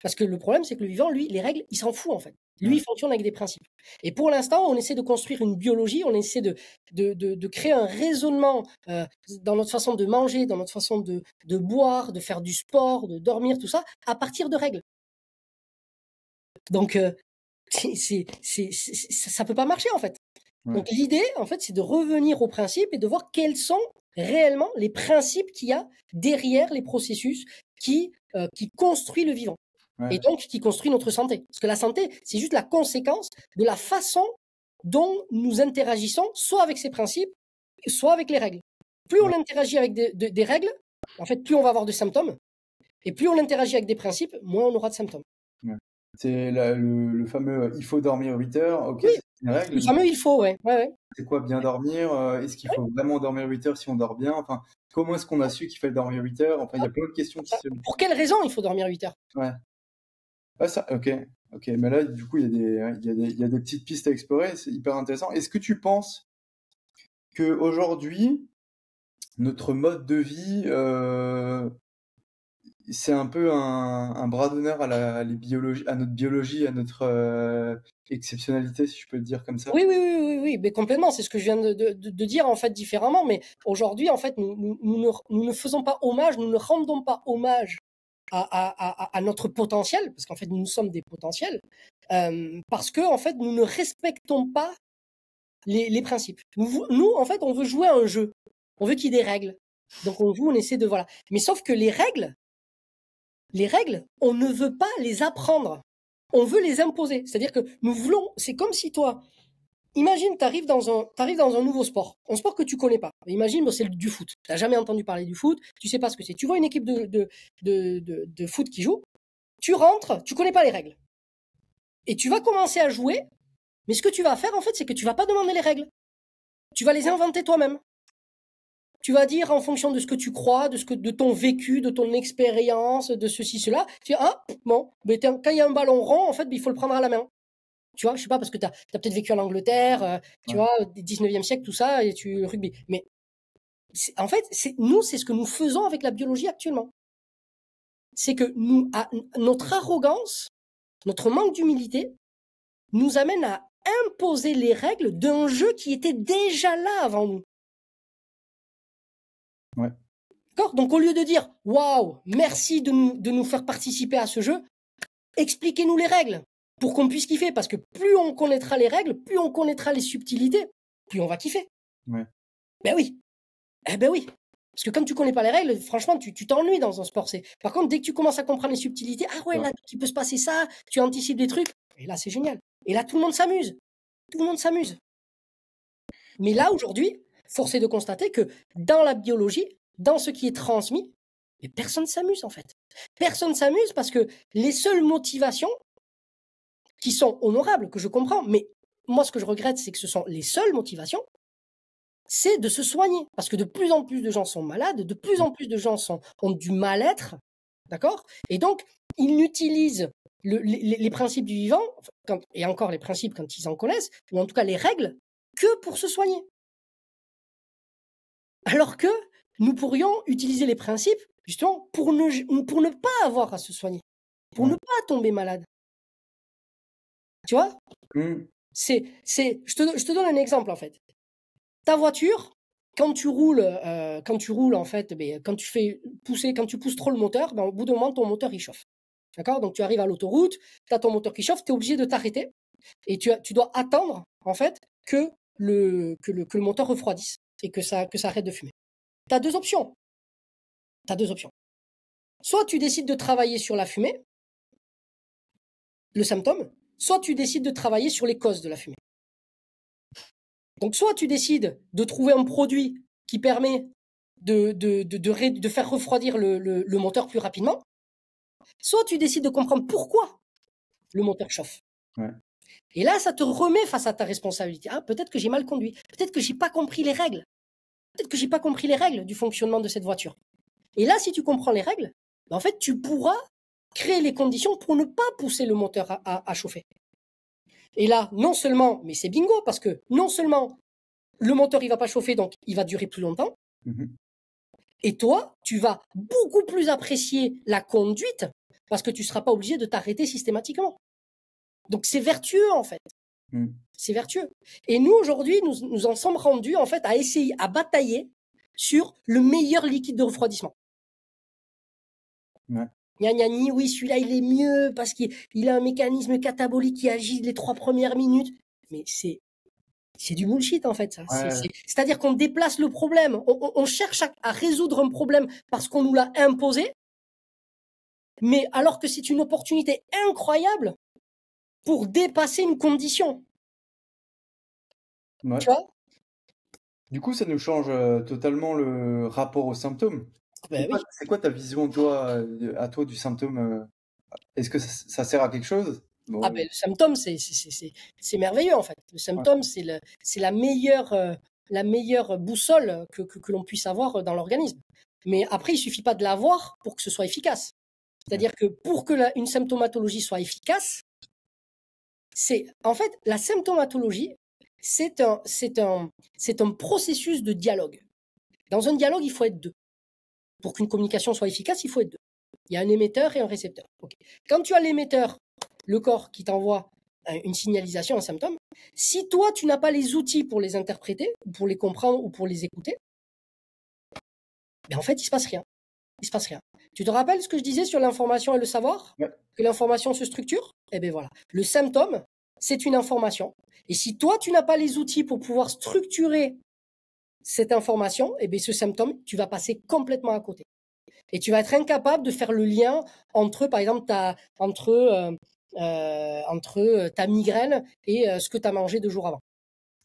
Parce que le problème, c'est que le vivant, lui, les règles, il s'en fout, en fait. Lui, Ouais. il fonctionne avec des principes. Et pour l'instant, on essaie de construire une biologie, on essaie de créer un raisonnement dans notre façon de manger, dans notre façon de boire, de faire du sport, de dormir, tout ça, à partir de règles. Donc, ça peut pas marcher, en fait. Ouais. Donc, l'idée, en fait, c'est de revenir aux principes et de voir quels sont réellement les principes qu'il y a derrière les processus qui construisent le vivant. Et Ouais. donc qui construit notre santé. Parce que la santé, c'est juste la conséquence de la façon dont nous interagissons, soit avec ces principes, soit avec les règles. Plus on Ouais. interagit avec des règles, en fait, plus on va avoir de symptômes. Et plus on interagit avec des principes, moins on aura de symptômes. Ouais. C'est le fameux il faut dormir 8 heures. Ok, Oui, c'est une règle. le fameux il faut, ouais. Ouais, ouais. C'est quoi bien dormir? Est-ce qu'il Ouais, faut vraiment dormir 8 heures si on dort bien? Enfin, comment est-ce qu'on a su qu'il fallait dormir 8 heures? Enfin, il y a plein de questions qui ça. se. Pour quelle raison il faut dormir 8 heures? Ouais. Ah, ça, ok. Ok, mais là, du coup, il y a des petites pistes à explorer. C'est hyper intéressant. Est-ce que tu penses que aujourd'hui, notre mode de vie, c'est un peu un bras d'honneur à notre biologie, à notre exceptionnalité, si je peux le dire comme ça? Oui, oui, oui, oui, oui, mais complètement. C'est ce que je viens de dire en fait différemment. Mais aujourd'hui, en fait, nous ne faisons pas hommage, nous ne rendons pas hommage à notre potentiel, parce qu'en fait, nous sommes des potentiels, parce que en fait, nous ne respectons pas les principes. Nous, en fait, on veut jouer à un jeu. On veut qu'il y ait des règles. Donc on joue, on essaie de voilà. Mais sauf que les règles, on ne veut pas les apprendre. On veut les imposer. C'est-à-dire que nous voulons. C'est comme si toi, imagine, t'arrives dans un nouveau sport, un sport que tu connais pas. Imagine, bon, c'est du foot. T'as jamais entendu parler du foot, tu sais pas ce que c'est. Tu vois une équipe de foot qui joue, tu rentres, tu connais pas les règles. Et tu vas commencer à jouer, mais ce que tu vas faire, en fait, c'est que tu vas pas demander les règles. Tu vas les inventer toi-même. Tu vas dire en fonction de ce que tu crois, de ton vécu, de ton expérience, de ceci, cela. Tu dis, ah, bon, mais quand il y a un ballon rond, en fait, il faut le prendre à la main. Tu vois, je sais pas, parce que tu as peut-être vécu en Angleterre, tu Ouais. vois, 19e siècle, tout ça, et tu rugby. Mais en fait, nous, c'est ce que nous faisons avec la biologie actuellement. C'est que notre arrogance, notre manque d'humilité, nous amène à imposer les règles d'un jeu qui était déjà là avant nous. Ouais. D'accord? Donc, au lieu de dire, waouh, merci de nous faire participer à ce jeu, expliquez-nous les règles pour qu'on puisse kiffer. Parce que plus on connaîtra les règles, plus on connaîtra les subtilités, plus on va kiffer. Ouais. Ben oui. Eh ben oui. Parce que comme tu connais pas les règles, franchement, tu t'ennuies dans un sport. Par contre, dès que tu commences à comprendre les subtilités, ah ouais, Ouais. là, il peut se passer ça, tu anticipes des trucs, et là, c'est génial. Et là, tout le monde s'amuse. Tout le monde s'amuse. Mais là, aujourd'hui, force est de constater que dans la biologie, dans ce qui est transmis, mais personne ne s'amuse, en fait. Personne ne s'amuse parce que les seules motivations qui sont honorables, que je comprends, mais moi, ce que je regrette, c'est que ce sont les seules motivations, c'est de se soigner. Parce que de plus en plus de gens sont malades, de plus en plus de gens ont du mal-être, d'accord? Et donc, ils n'utilisent les principes du vivant, et encore les principes quand ils en connaissent, ou en tout cas les règles, que pour se soigner. Alors que nous pourrions utiliser les principes, justement, pour ne pas avoir à se soigner, pour Ouais. ne pas tomber malade. Tu vois? Mmh. Je te donne un exemple, en fait. Ta voiture, quand tu roules, en fait, quand tu pousses trop le moteur, au bout d'un moment, ton moteur, il chauffe. D'accord? Donc, tu arrives à l'autoroute, tu as ton moteur qui chauffe, tu es obligé de t'arrêter et tu dois attendre, en fait, que le moteur refroidisse et que ça arrête de fumer. Tu as 2 options. Tu as 2 options. Soit tu décides de travailler sur la fumée, le symptôme, soit tu décides de travailler sur les causes de la fumée. Donc, soit tu décides de trouver un produit qui permet de faire refroidir le moteur plus rapidement, soit tu décides de comprendre pourquoi le moteur chauffe. Ouais. Et là, ça te remet face à ta responsabilité. Ah, peut-être que j'ai mal conduit. Peut-être que j'ai pas compris les règles. Peut-être que j'ai pas compris les règles du fonctionnement de cette voiture. Et là, si tu comprends les règles, en fait, tu pourras créer les conditions pour ne pas pousser le moteur à chauffer. Et là, non seulement, mais c'est bingo, parce que non seulement le moteur il va pas chauffer, donc il va durer plus longtemps, et toi, tu vas beaucoup plus apprécier la conduite, parce que tu seras pas obligé de t'arrêter systématiquement. Donc c'est vertueux en fait. C'est vertueux. Et nous aujourd'hui, nous en sommes rendus en fait à essayer, à batailler sur le meilleur liquide de refroidissement. Ouais. Gna gna ni, oui, celui-là il est mieux parce qu'il a un mécanisme catabolique qui agit les 3 premières minutes. Mais c'est du bullshit en fait ça. Ouais. C'est-à-dire qu'on déplace le problème. On cherche à résoudre un problème parce qu'on nous l'a imposé. Mais alors que c'est une opportunité incroyable pour dépasser une condition. Ouais. Tu vois? Du coup, ça nous change totalement le rapport aux symptômes. Ben oui. C'est quoi ta vision, toi, à toi, du symptôme Est-ce que ça sert à quelque chose? Bon, Ah ben le symptôme c'est merveilleux en fait. Le symptôme c'est la meilleure boussole que l'on puisse avoir dans l'organisme. Mais après il suffit pas de l'avoir pour que ce soit efficace. C'est-à-dire que pour que une symptomatologie soit efficace, c'est en fait la symptomatologie c'est un processus de dialogue. Dans un dialogue, il faut être deux. Pour qu'une communication soit efficace, il faut être deux. Il y a un émetteur et un récepteur. Okay. Quand tu as l'émetteur, le corps qui t'envoie une signalisation, un symptôme, si toi, tu n'as pas les outils pour les interpréter, pour les comprendre ou pour les écouter, ben en fait, il se passe rien. Il se passe rien. Tu te rappelles ce que je disais sur l'information et le savoir? Ouais. Que l'information se structure? Eh bien voilà. Le symptôme, c'est une information. Et si toi, tu n'as pas les outils pour pouvoir structurer cette information, eh bien ce symptôme, tu vas passer complètement à côté. Et tu vas être incapable de faire le lien entre, par exemple, entre ta migraine et ce que tu as mangé 2 jours avant.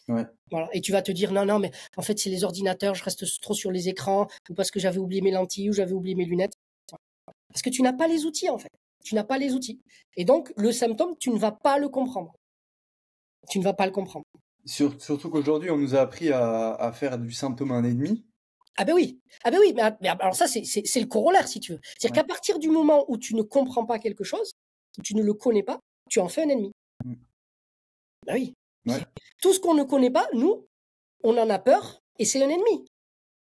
Ouais. Voilà. Et tu vas te dire, non, mais en fait, c'est les ordinateurs, je reste trop sur les écrans, ou parce que j'avais oublié mes lentilles, ou j'avais oublié mes lunettes. Parce que tu n'as pas les outils, en fait. Tu n'as pas les outils. Et donc, le symptôme, tu ne vas pas le comprendre. Tu ne vas pas le comprendre. Surtout qu'aujourd'hui, on nous a appris à faire du symptôme un ennemi. Ah ben oui, mais alors ça c'est le corollaire si tu veux. C'est-à-dire qu'à partir du moment où tu ne comprends pas quelque chose, où tu ne le connais pas, tu en fais un ennemi. Ben oui. Ouais. Tout ce qu'on ne connaît pas, nous, on en a peur et c'est un ennemi.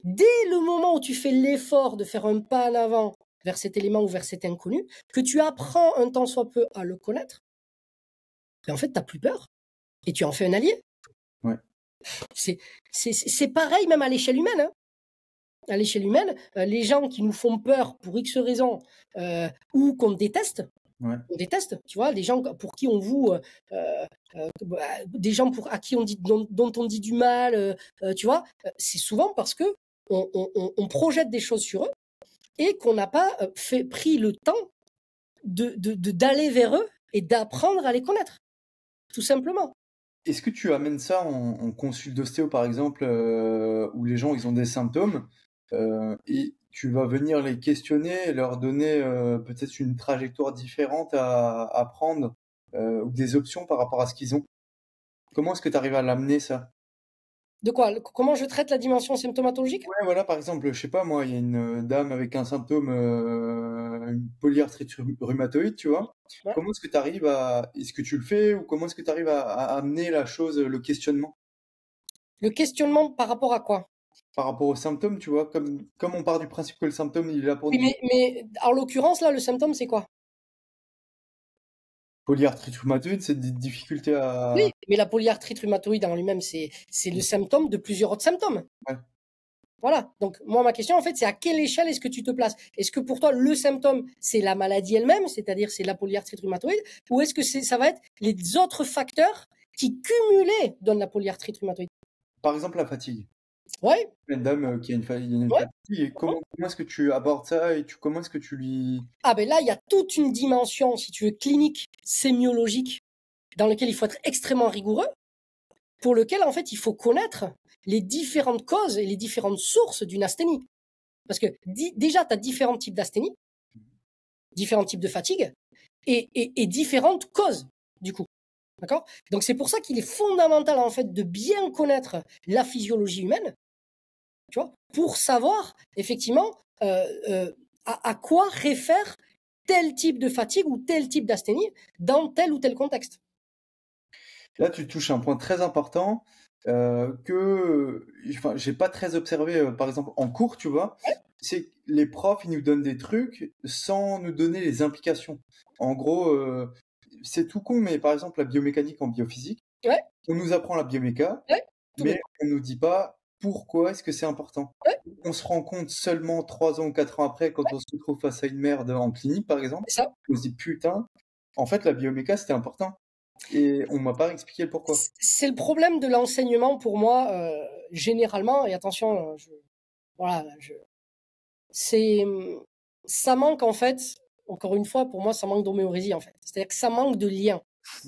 Dès le moment où tu fais l'effort de faire un pas en avant vers cet élément ou vers cet inconnu, que tu apprends un tant soit peu à le connaître, ben en fait, tu n'as plus peur et tu en fais un allié. Ouais. C'est pareil même à l'échelle humaine. Hein. À l'échelle humaine, les gens qui nous font peur pour X raisons ou qu'on déteste, on déteste, tu vois, les gens pour qui on voue, des gens à qui on dit, dont on dit du mal, tu vois, c'est souvent parce que on projette des choses sur eux et qu'on n'a pas pris le temps d'aller vers eux et d'apprendre à les connaître, tout simplement. Est-ce que tu amènes ça en consulte d'ostéo, par exemple, où les gens ils ont des symptômes et tu vas venir les questionner et leur donner peut-être une trajectoire différente à prendre ou des options par rapport à ce qu'ils ont? Comment est-ce que tu arrives à l'amener, ça? De quoi? Comment je traite la dimension symptomatologique? Ouais, voilà, par exemple, je sais pas moi, il y a une dame avec un symptôme, une polyarthrite rhumatoïde, tu vois? Ouais. Comment est-ce que tu arrives à est-ce que tu le fais ou comment est-ce que tu arrives à amener la chose, le questionnement? Le questionnement par rapport à quoi? Par rapport aux symptômes, tu vois? Comme on part du principe que le symptôme, il est là pour Oui, nous mais en l'occurrence, là, le symptôme, c'est quoi? polyarthrite rhumatoïde, c'est des difficultés Oui, à mais la polyarthrite rhumatoïde en lui-même, c'est le symptôme de plusieurs autres symptômes. ouais. Voilà. Donc, moi, ma question, en fait, c'est à quelle échelle est-ce que tu te places? Est-ce que pour toi, le symptôme, c'est la maladie elle-même, c'est-à-dire c'est la polyarthrite rhumatoïde, ou est-ce que ça va être les autres facteurs qui, cumulés, donnent la polyarthrite rhumatoïde? Par exemple, la fatigue. Ouais, Une dame, qui a il y a une ouais. fatigue et comment est-ce que tu abordes ça et comment est-ce que tu lui Ah ben là, il y a toute une dimension, si tu veux, clinique, sémiologique, dans laquelle il faut être extrêmement rigoureux. pour lequel, en fait, il faut connaître les différentes causes et les différentes sources d'une asthénie. Parce que déjà, tu as différents types d'asthénie, différents types de fatigue et différentes causes, du coup. D'accord? Donc, c'est pour ça qu'il est fondamental, en fait, de bien connaître la physiologie humaine, tu vois, pour savoir, effectivement, à quoi réfère tel type de fatigue ou tel type d'asthénie dans tel ou tel contexte. Là, tu touches un point très important que j'ai pas très observé, par exemple, en cours, tu vois. C'est que les profs, ils nous donnent des trucs sans nous donner les implications. En gros, c'est tout con, mais par exemple, la biomécanique en biophysique, Ouais, on nous apprend la bioméca, ouais, tout mais bête. on nous dit pas pourquoi est-ce que c'est important. Ouais, On se rend compte seulement 3 ans ou 4 ans après, quand on se retrouve face à une merde en clinique, par exemple, c'est ça. on se dit putain, en fait, la bioméca, c'était important. Et on m'a pas expliqué le pourquoi. C'est le problème de l'enseignement pour moi, généralement, et attention, voilà, c'est, ça manque en fait, encore une fois, pour moi, ça manque d'homéorésie en fait. C'est-à-dire que ça manque de lien.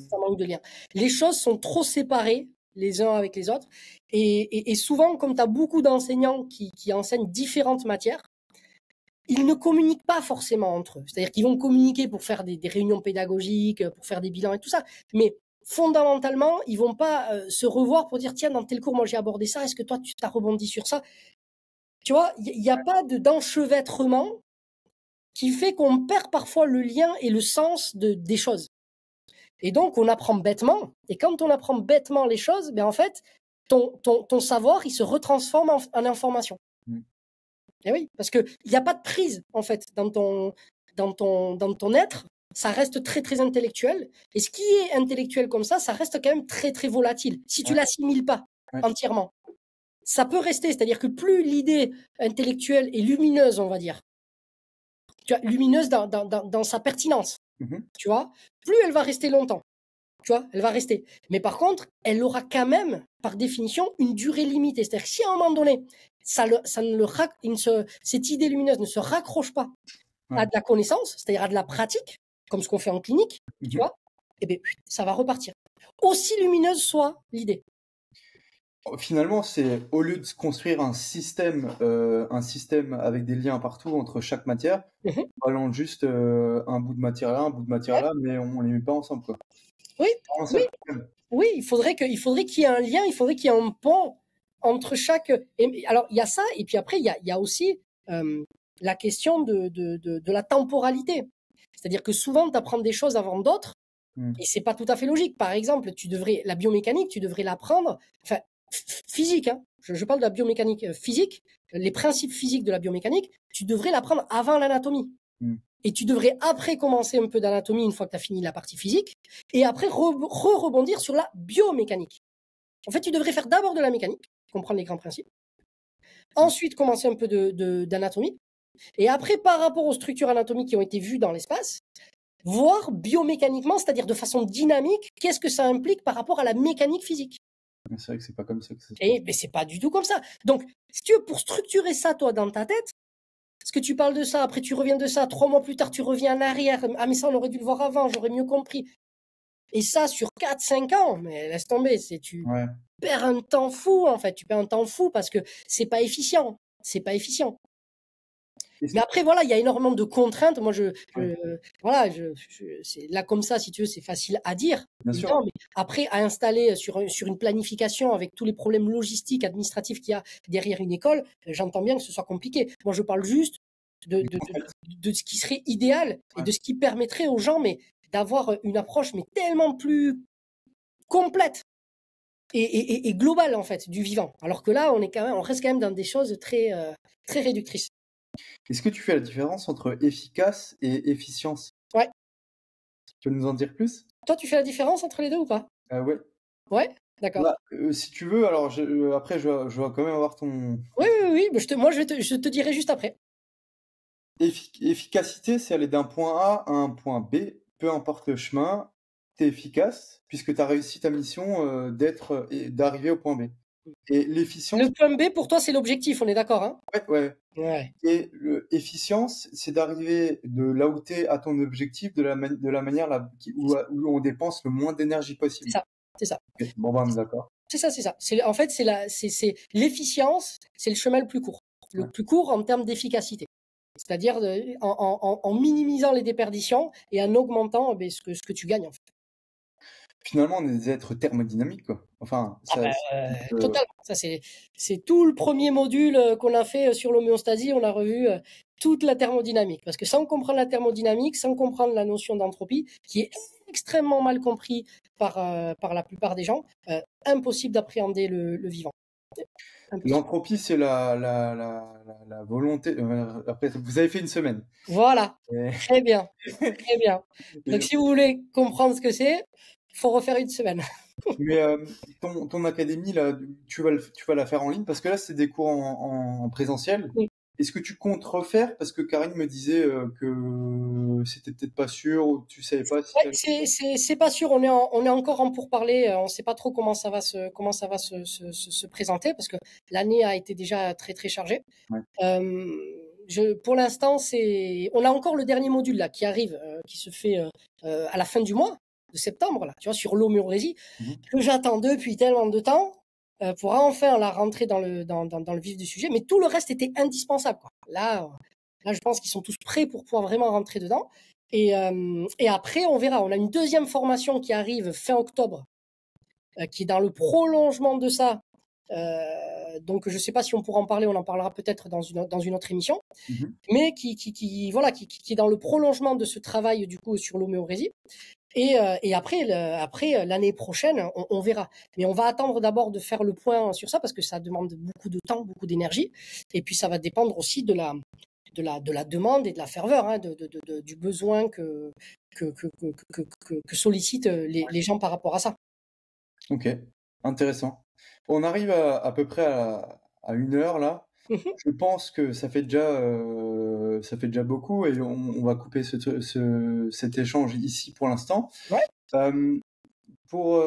Ça manque de lien. Les choses sont trop séparées les uns avec les autres. Et souvent, comme tu as beaucoup d'enseignants qui enseignent différentes matières, ils ne communiquent pas forcément entre eux. C'est-à-dire qu'ils vont communiquer pour faire des réunions pédagogiques, pour faire des bilans et tout ça. Mais fondamentalement, ils vont pas se revoir pour dire, tiens, dans tel cours, moi j'ai abordé ça, est-ce que toi, tu t'as rebondi sur ça? Tu vois, il n'y a pas d'enchevêtrement qui fait qu'on perd parfois le lien et le sens des choses. Et donc, on apprend bêtement. Et quand on apprend bêtement les choses, ben en fait, ton savoir, il se retransforme en information. Mm. Et oui, parce qu'il n'y a pas de prise, en fait, dans ton être. Ça reste très, très intellectuel. Et ce qui est intellectuel comme ça reste quand même très, très volatile. Si tu Ouais, l'assimiles pas ouais. entièrement, ça peut rester. C'est-à-dire que plus l'idée intellectuelle est lumineuse, on va dire, tu vois, lumineuse dans sa pertinence, Mhm. tu vois, plus elle va rester longtemps. Tu vois, elle va rester. Mais par contre, elle aura quand même, par définition, une durée limitée. C'est-à-dire que si à un moment donné, cette idée lumineuse ne se raccroche pas Ouais. à de la connaissance, c'est-à-dire à de la pratique, comme ce qu'on fait en clinique, tu Mhm. vois, eh bien, ça va repartir. Aussi lumineuse soit l'idée. Finalement, c'est au lieu de se construire un système avec des liens partout entre chaque matière, Mhm. on balance juste un bout de matière là, un bout de matière Ouais. là, mais on les met pas ensemble, quoi. Oui, C'est vraiment ça oui, le problème. oui, il faudrait qu'il y ait un lien, il faudrait qu'il y ait un pont entre chaque. Alors, il y a ça, et puis après, il y a aussi la question de la temporalité. C'est-à-dire que souvent, tu apprends des choses avant d'autres, Mm. et c'est pas tout à fait logique. Par exemple, la biomécanique, tu devrais l'apprendre, enfin, physique, hein. Je parle de la biomécanique physique, les principes physiques de la biomécanique, tu devrais l'apprendre avant l'anatomie. Mm. Et tu devrais après commencer un peu d'anatomie une fois que tu as fini la partie physique, et après rebondir sur la biomécanique. En fait, tu devrais faire d'abord de la mécanique, comprendre les grands principes, ensuite commencer un peu d'anatomie, et après, par rapport aux structures anatomiques qui ont été vues dans l'espace, voir biomécaniquement, c'est-à-dire de façon dynamique, qu'est-ce que ça implique par rapport à la mécanique physique. Mais c'est vrai que c'est pas comme ça que ça se passe. Et ben, c'est pas du tout comme ça. Donc, si tu veux, pour structurer ça, toi, dans ta tête, parce que tu parles de ça, après tu reviens de ça, 3 mois plus tard, tu reviens en arrière. Ah, mais ça, on aurait dû le voir avant, j'aurais mieux compris. Et ça, sur 4-5 ans, mais laisse tomber, tu Ouais. perds un temps fou, en fait. Tu perds un temps fou parce que c'est pas efficient. C'est pas efficient. Est-ce Mais que- après, voilà, il y a énormément de contraintes. Moi, ouais, voilà, c'est là comme ça, si tu veux, c'est facile à dire, bien sûr. évidemment. Mais après, à installer sur une planification avec tous les problèmes logistiques, administratifs qu'il y a derrière une école, j'entends bien que ce soit compliqué. Moi, je parle juste de, Mais de, en de, fait, de ce qui serait idéal et ouais. de ce qui permettrait aux gens, mais d'avoir une approche, mais tellement plus complète et globale, en fait, du vivant. Alors que là, on reste quand même dans des choses très, très réductrices. Est-ce que tu fais la différence entre efficace et efficience? Ouais. Tu peux nous en dire plus? Toi, tu fais la différence entre les deux ou pas? Ouais. Ouais? D'accord. Bah, si tu veux, alors après, je dois quand même avoir ton. Oui, oui, oui, oui. Moi, je te dirai juste après. Efficacité, c'est aller d'un point A à un point B, peu importe le chemin, t'es efficace puisque tu as réussi ta mission et d'arriver au point B. Et l'efficience, Le point B, pour toi, c'est l'objectif, on est d'accord, hein? ouais. Ouais. Et l'efficience, c'est d'arriver de là où t'es à ton objectif de la manière où on dépense le moins d'énergie C'est possible. ça. C'est ça. Ok, bon, bah, on est d'accord. C'est ça, c'est ça. En fait, c'est l'efficience, c'est le chemin le plus court. Le plus court en termes d'efficacité. C'est-à-dire en minimisant les déperditions et en augmentant ce que tu gagnes, en fait. Finalement, on est des êtres thermodynamiques, quoi. Enfin, Totalement. Ça, c'est tout le premier module qu'on a fait sur l'homéostasie. On a revu toute la thermodynamique. Parce que sans comprendre la thermodynamique, sans comprendre la notion d'entropie, qui est extrêmement mal compris par la plupart des gens, impossible d'appréhender le vivant. L'entropie, c'est la volonté. Après, vous avez fait une semaine. Voilà. Très bien. Très bien. Donc, si vous voulez comprendre ce que c'est, il faut refaire une semaine. Mais ton académie, là, tu vas la faire en ligne parce que là, c'est des cours en présentiel. Oui. Est-ce que tu comptes refaire? Parce que Karine me disait que c'était peut-être pas sûr ou tu savais pas si c'est pas sûr. On est encore en pourparlers. On sait pas trop comment ça va se présenter parce que l'année a été déjà très très chargée. Ouais. Pour l'instant, on a encore le dernier module là qui arrive, qui se fait à la fin du mois de septembre là, tu vois, sur l'homéorésie, que j'attends depuis tellement de temps pour enfin la rentrer dans le vif du sujet. Mais tout le reste était indispensable, quoi. Là, je pense qu'ils sont tous prêts pour pouvoir vraiment rentrer dedans. Et après, on verra. On a une deuxième formation qui arrive fin octobre, qui est dans le prolongement de ça. Donc, je ne sais pas si on pourra en parler. On en parlera peut-être dans une autre émission. Mais qui est dans le prolongement de ce travail du coup sur l'homéorésie. Et après l'année prochaine, on verra. Mais on va attendre d'abord de faire le point sur ça parce que ça demande beaucoup de temps, beaucoup d'énergie. Et puis ça va dépendre aussi de la demande et de la ferveur, hein, du besoin que sollicitent les gens par rapport à ça. Ok, intéressant. On arrive à peu près à 1 heure là. Je pense que ça fait déjà beaucoup et on va couper cet échange ici pour l'instant. Ouais. Pour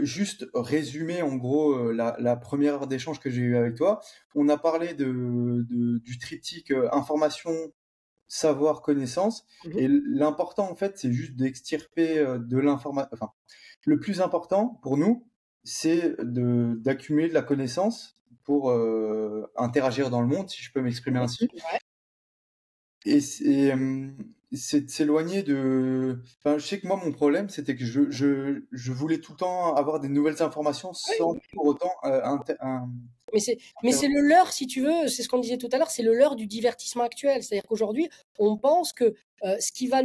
juste résumer en gros la première heure d'échange que j'ai eu avec toi, on a parlé du triptyque information, savoir, connaissance. Et l'important en fait, c'est juste d'extirper de l'information. Enfin, le plus important pour nous, c'est d'accumuler de la connaissance pour interagir dans le monde, si je peux m'exprimer ainsi. Ouais. Et c'est de s'éloigner de. Enfin, je sais que moi, mon problème, c'était que je voulais tout le temps avoir des nouvelles informations sans pour autant Mais c'est le leurre, si tu veux, c'est ce qu'on disait tout à l'heure, c'est le leurre du divertissement actuel. C'est-à-dire qu'aujourd'hui, on pense que ce qui va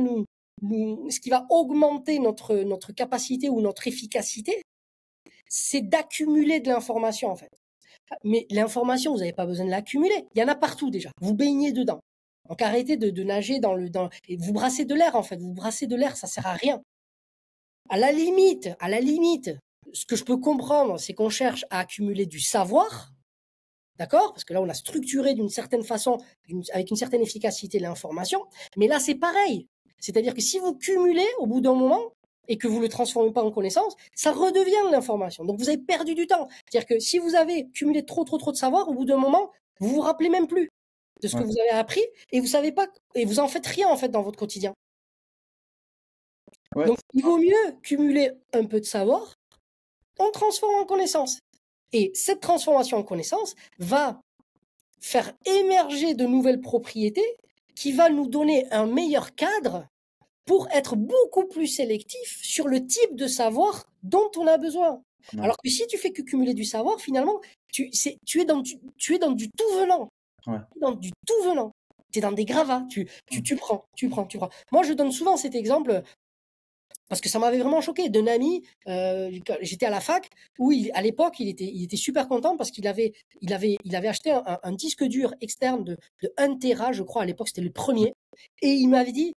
augmenter notre capacité ou notre efficacité, c'est d'accumuler de l'information, en fait. Mais l'information, vous n'avez pas besoin de l'accumuler. Il y en a partout déjà. Vous baignez dedans. Donc arrêtez de nager et vous brassez de l'air, en fait. Vous brassez de l'air, ça sert à rien. À la limite, ce que je peux comprendre, c'est qu'on cherche à accumuler du savoir. D'accord? Parce que là, on a structuré d'une certaine façon, avec une certaine efficacité l'information. Mais là, c'est pareil. C'est-à-dire que si vous cumulez au bout d'un moment et que vous ne le transformez pas en connaissance, ça redevient de l'information. Donc, vous avez perdu du temps. C'est-à-dire que si vous avez cumulé trop de savoir, au bout d'un moment, vous vous rappelez même plus de ce que vous avez appris et vous savez pas, et vous en faites rien, en fait, dans votre quotidien. Ouais. Donc, il vaut mieux cumuler un peu de savoir, on transforme en connaissance. Et cette transformation en connaissance va faire émerger de nouvelles propriétés qui va nous donner un meilleur cadre pour être beaucoup plus sélectif sur le type de savoir dont on a besoin. Ouais. Alors que si tu fais que cumuler du savoir, finalement, tu es dans du tout venant. Ouais. Dans du tout venant. Tu es dans des gravats. Tu prends. Moi, je donne souvent cet exemple parce que ça m'avait vraiment choqué d'un ami. J'étais à la fac où à l'époque il était super content parce qu'il avait acheté un disque dur externe de 1 Tera, je crois à l'époque c'était le premier, et il m'avait dit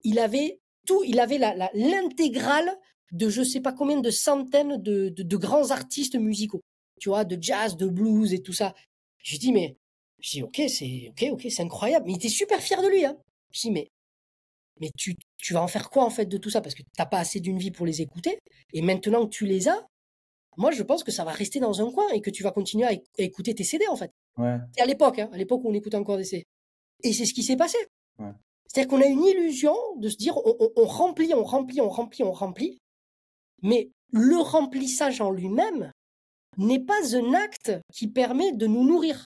il avait l'intégrale de je sais pas combien de centaines de grands artistes musicaux, tu vois, de jazz, de blues et tout ça. J'ai dit ok, c'est incroyable. Mais il était super fier de lui, hein. Je dis mais tu vas en faire quoi en fait de tout ça? Parce que t'as pas assez d'une vie pour les écouter. Et maintenant que tu les as, moi je pense que ça va rester dans un coin et que tu vas continuer à écouter tes CD en fait. Ouais. C'est à l'époque où on écoutait encore des CD. Et c'est ce qui s'est passé. Ouais. C'est-à-dire qu'on a une illusion de se dire on remplit. Mais le remplissage en lui-même n'est pas un acte qui permet de nous nourrir.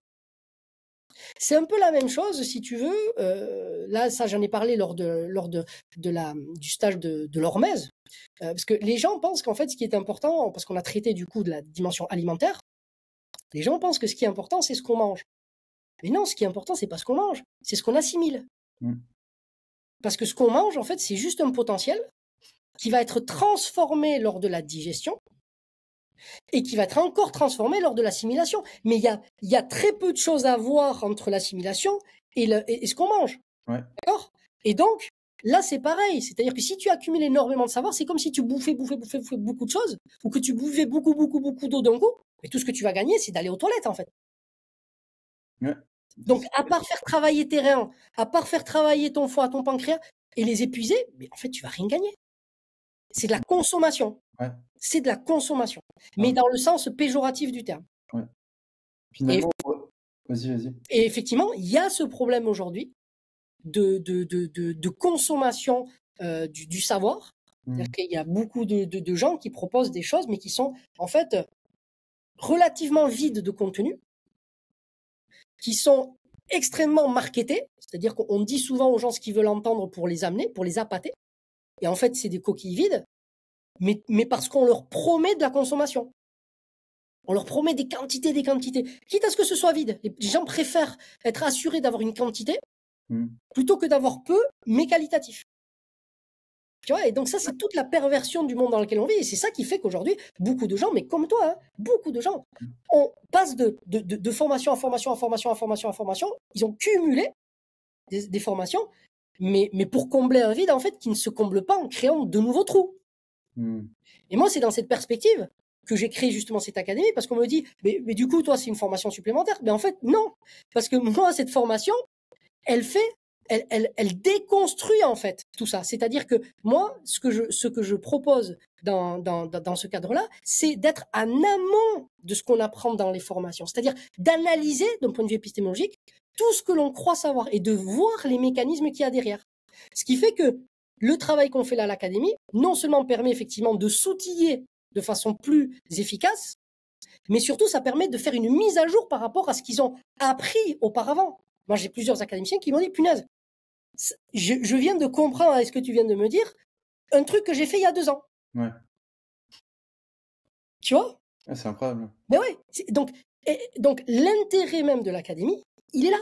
C'est un peu la même chose, si tu veux. Là, ça, j'en ai parlé lors du stage de l'hormèse. Parce que les gens pensent qu'en fait, ce qui est important, parce qu'on a traité du coup de la dimension alimentaire, les gens pensent que ce qui est important, c'est ce qu'on mange. Mais non, ce qui est important, c'est pas ce qu'on mange, c'est ce qu'on assimile. Parce que ce qu'on mange, en fait, c'est juste un potentiel qui va être transformé lors de la digestion et qui va être encore transformé lors de l'assimilation. Mais il y a très peu de choses à voir entre l'assimilation et ce qu'on mange. Ouais. D'accord ? Et donc, là, c'est pareil. C'est-à-dire que si tu accumules énormément de savoir, c'est comme si tu bouffais beaucoup de choses ou que tu buvais beaucoup d'eau d'un coup. Et tout ce que tu vas gagner, c'est d'aller aux toilettes, en fait. Ouais. Donc, à part faire travailler tes reins, à part faire travailler ton foie, ton pancréas et les épuiser, mais en fait, tu vas rien gagner. C'est de la consommation. Ouais. C'est de la consommation. Mais dans le sens péjoratif du terme. Ouais. Finalement, vas-y. Et effectivement, il y a ce problème aujourd'hui de consommation du savoir. C'est-à-dire qu'il y a beaucoup de gens qui proposent des choses, mais qui sont en fait relativement vides de contenu, qui sont extrêmement marketés, c'est-à-dire qu'on dit souvent aux gens ce qu'ils veulent entendre pour les amener, pour les appâter, et en fait c'est des coquilles vides, mais parce qu'on leur promet de la consommation. On leur promet des quantités, quitte à ce que ce soit vide. Les gens préfèrent être assurés d'avoir une quantité plutôt que d'avoir peu, mais qualitatif. Tu vois, et donc ça, c'est toute la perversion du monde dans lequel on vit, et c'est ça qui fait qu'aujourd'hui, beaucoup de gens, mais comme toi, hein, beaucoup de gens, on passe de formation en formation, ils ont cumulé des formations, mais pour combler un vide, en fait, qui ne se comble pas en créant de nouveaux trous. Et moi, c'est dans cette perspective que j'ai créé justement cette académie, parce qu'on me dit, mais du coup, toi, c'est une formation supplémentaire. Mais en fait, non, parce que moi, cette formation, elle déconstruit en fait tout ça. C'est-à-dire que moi, ce que je propose dans ce cadre-là, c'est d'être en amont de ce qu'on apprend dans les formations. C'est-à-dire d'analyser, d'un point de vue épistémologique, tout ce que l'on croit savoir et de voir les mécanismes qu'il y a derrière. Ce qui fait que le travail qu'on fait là à l'académie, non seulement permet effectivement de s'outiller de façon plus efficace, mais surtout ça permet de faire une mise à jour par rapport à ce qu'ils ont appris auparavant. Moi, j'ai plusieurs académiciens qui m'ont dit, punaise, je viens de comprendre avec ce que tu viens de me dire, un truc que j'ai fait il y a 2 ans. Ouais. Tu vois ? C'est incroyable. Ben ouais. Donc l'intérêt même de l'académie, il est là.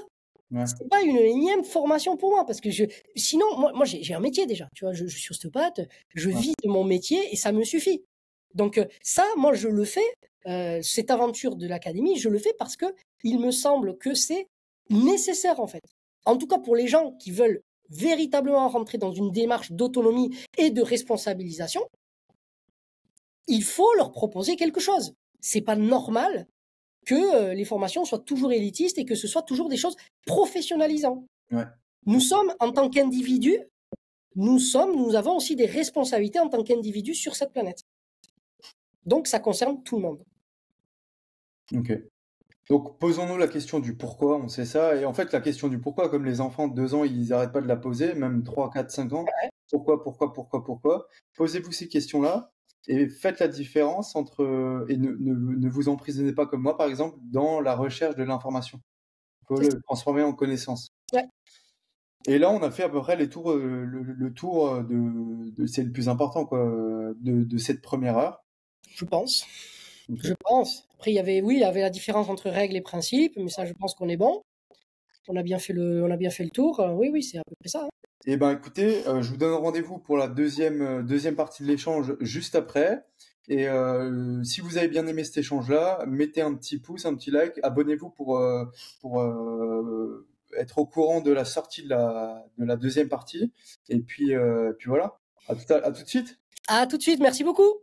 Ouais. C'est pas une énième formation pour moi, parce que sinon, moi j'ai un métier déjà. Tu vois, je suis ostéopathe, je vis de mon métier et ça me suffit. Donc ça, moi, je le fais. Cette aventure de l'académie, je le fais parce que il me semble que c'est nécessaire en fait. En tout cas pour les gens qui veulent véritablement rentrer dans une démarche d'autonomie et de responsabilisation, il faut leur proposer quelque chose. C'est pas normal que les formations soient toujours élitistes et que ce soit toujours des choses professionnalisantes. Ouais. Nous sommes en tant qu'individus, nous avons aussi des responsabilités en tant qu'individus sur cette planète. Donc ça concerne tout le monde. Ok. Donc, posons-nous la question du pourquoi, on sait ça. Et en fait, la question du pourquoi, comme les enfants de 2 ans, ils n'arrêtent pas de la poser, même 3, 4, 5 ans. Ouais. Pourquoi? Posez-vous ces questions-là et faites la différence entre... Et ne vous emprisonnez pas comme moi, par exemple, dans la recherche de l'information. Il faut le transformer en connaissance. Ouais. Et là, on a fait à peu près le tour c'est le plus important, quoi, de cette première heure. Je pense. Okay. Je pense. Après, il y avait la différence entre règles et principes, mais ça, je pense qu'on est bon. On a bien fait le tour. Oui, c'est à peu près ça. Hein. Eh ben, écoutez, je vous donne rendez-vous pour la deuxième partie de l'échange juste après. Et si vous avez bien aimé cet échange-là, mettez un petit pouce, un petit like, abonnez-vous pour être au courant de la sortie de la deuxième partie. Et puis voilà. À tout de suite. À tout de suite. Merci beaucoup.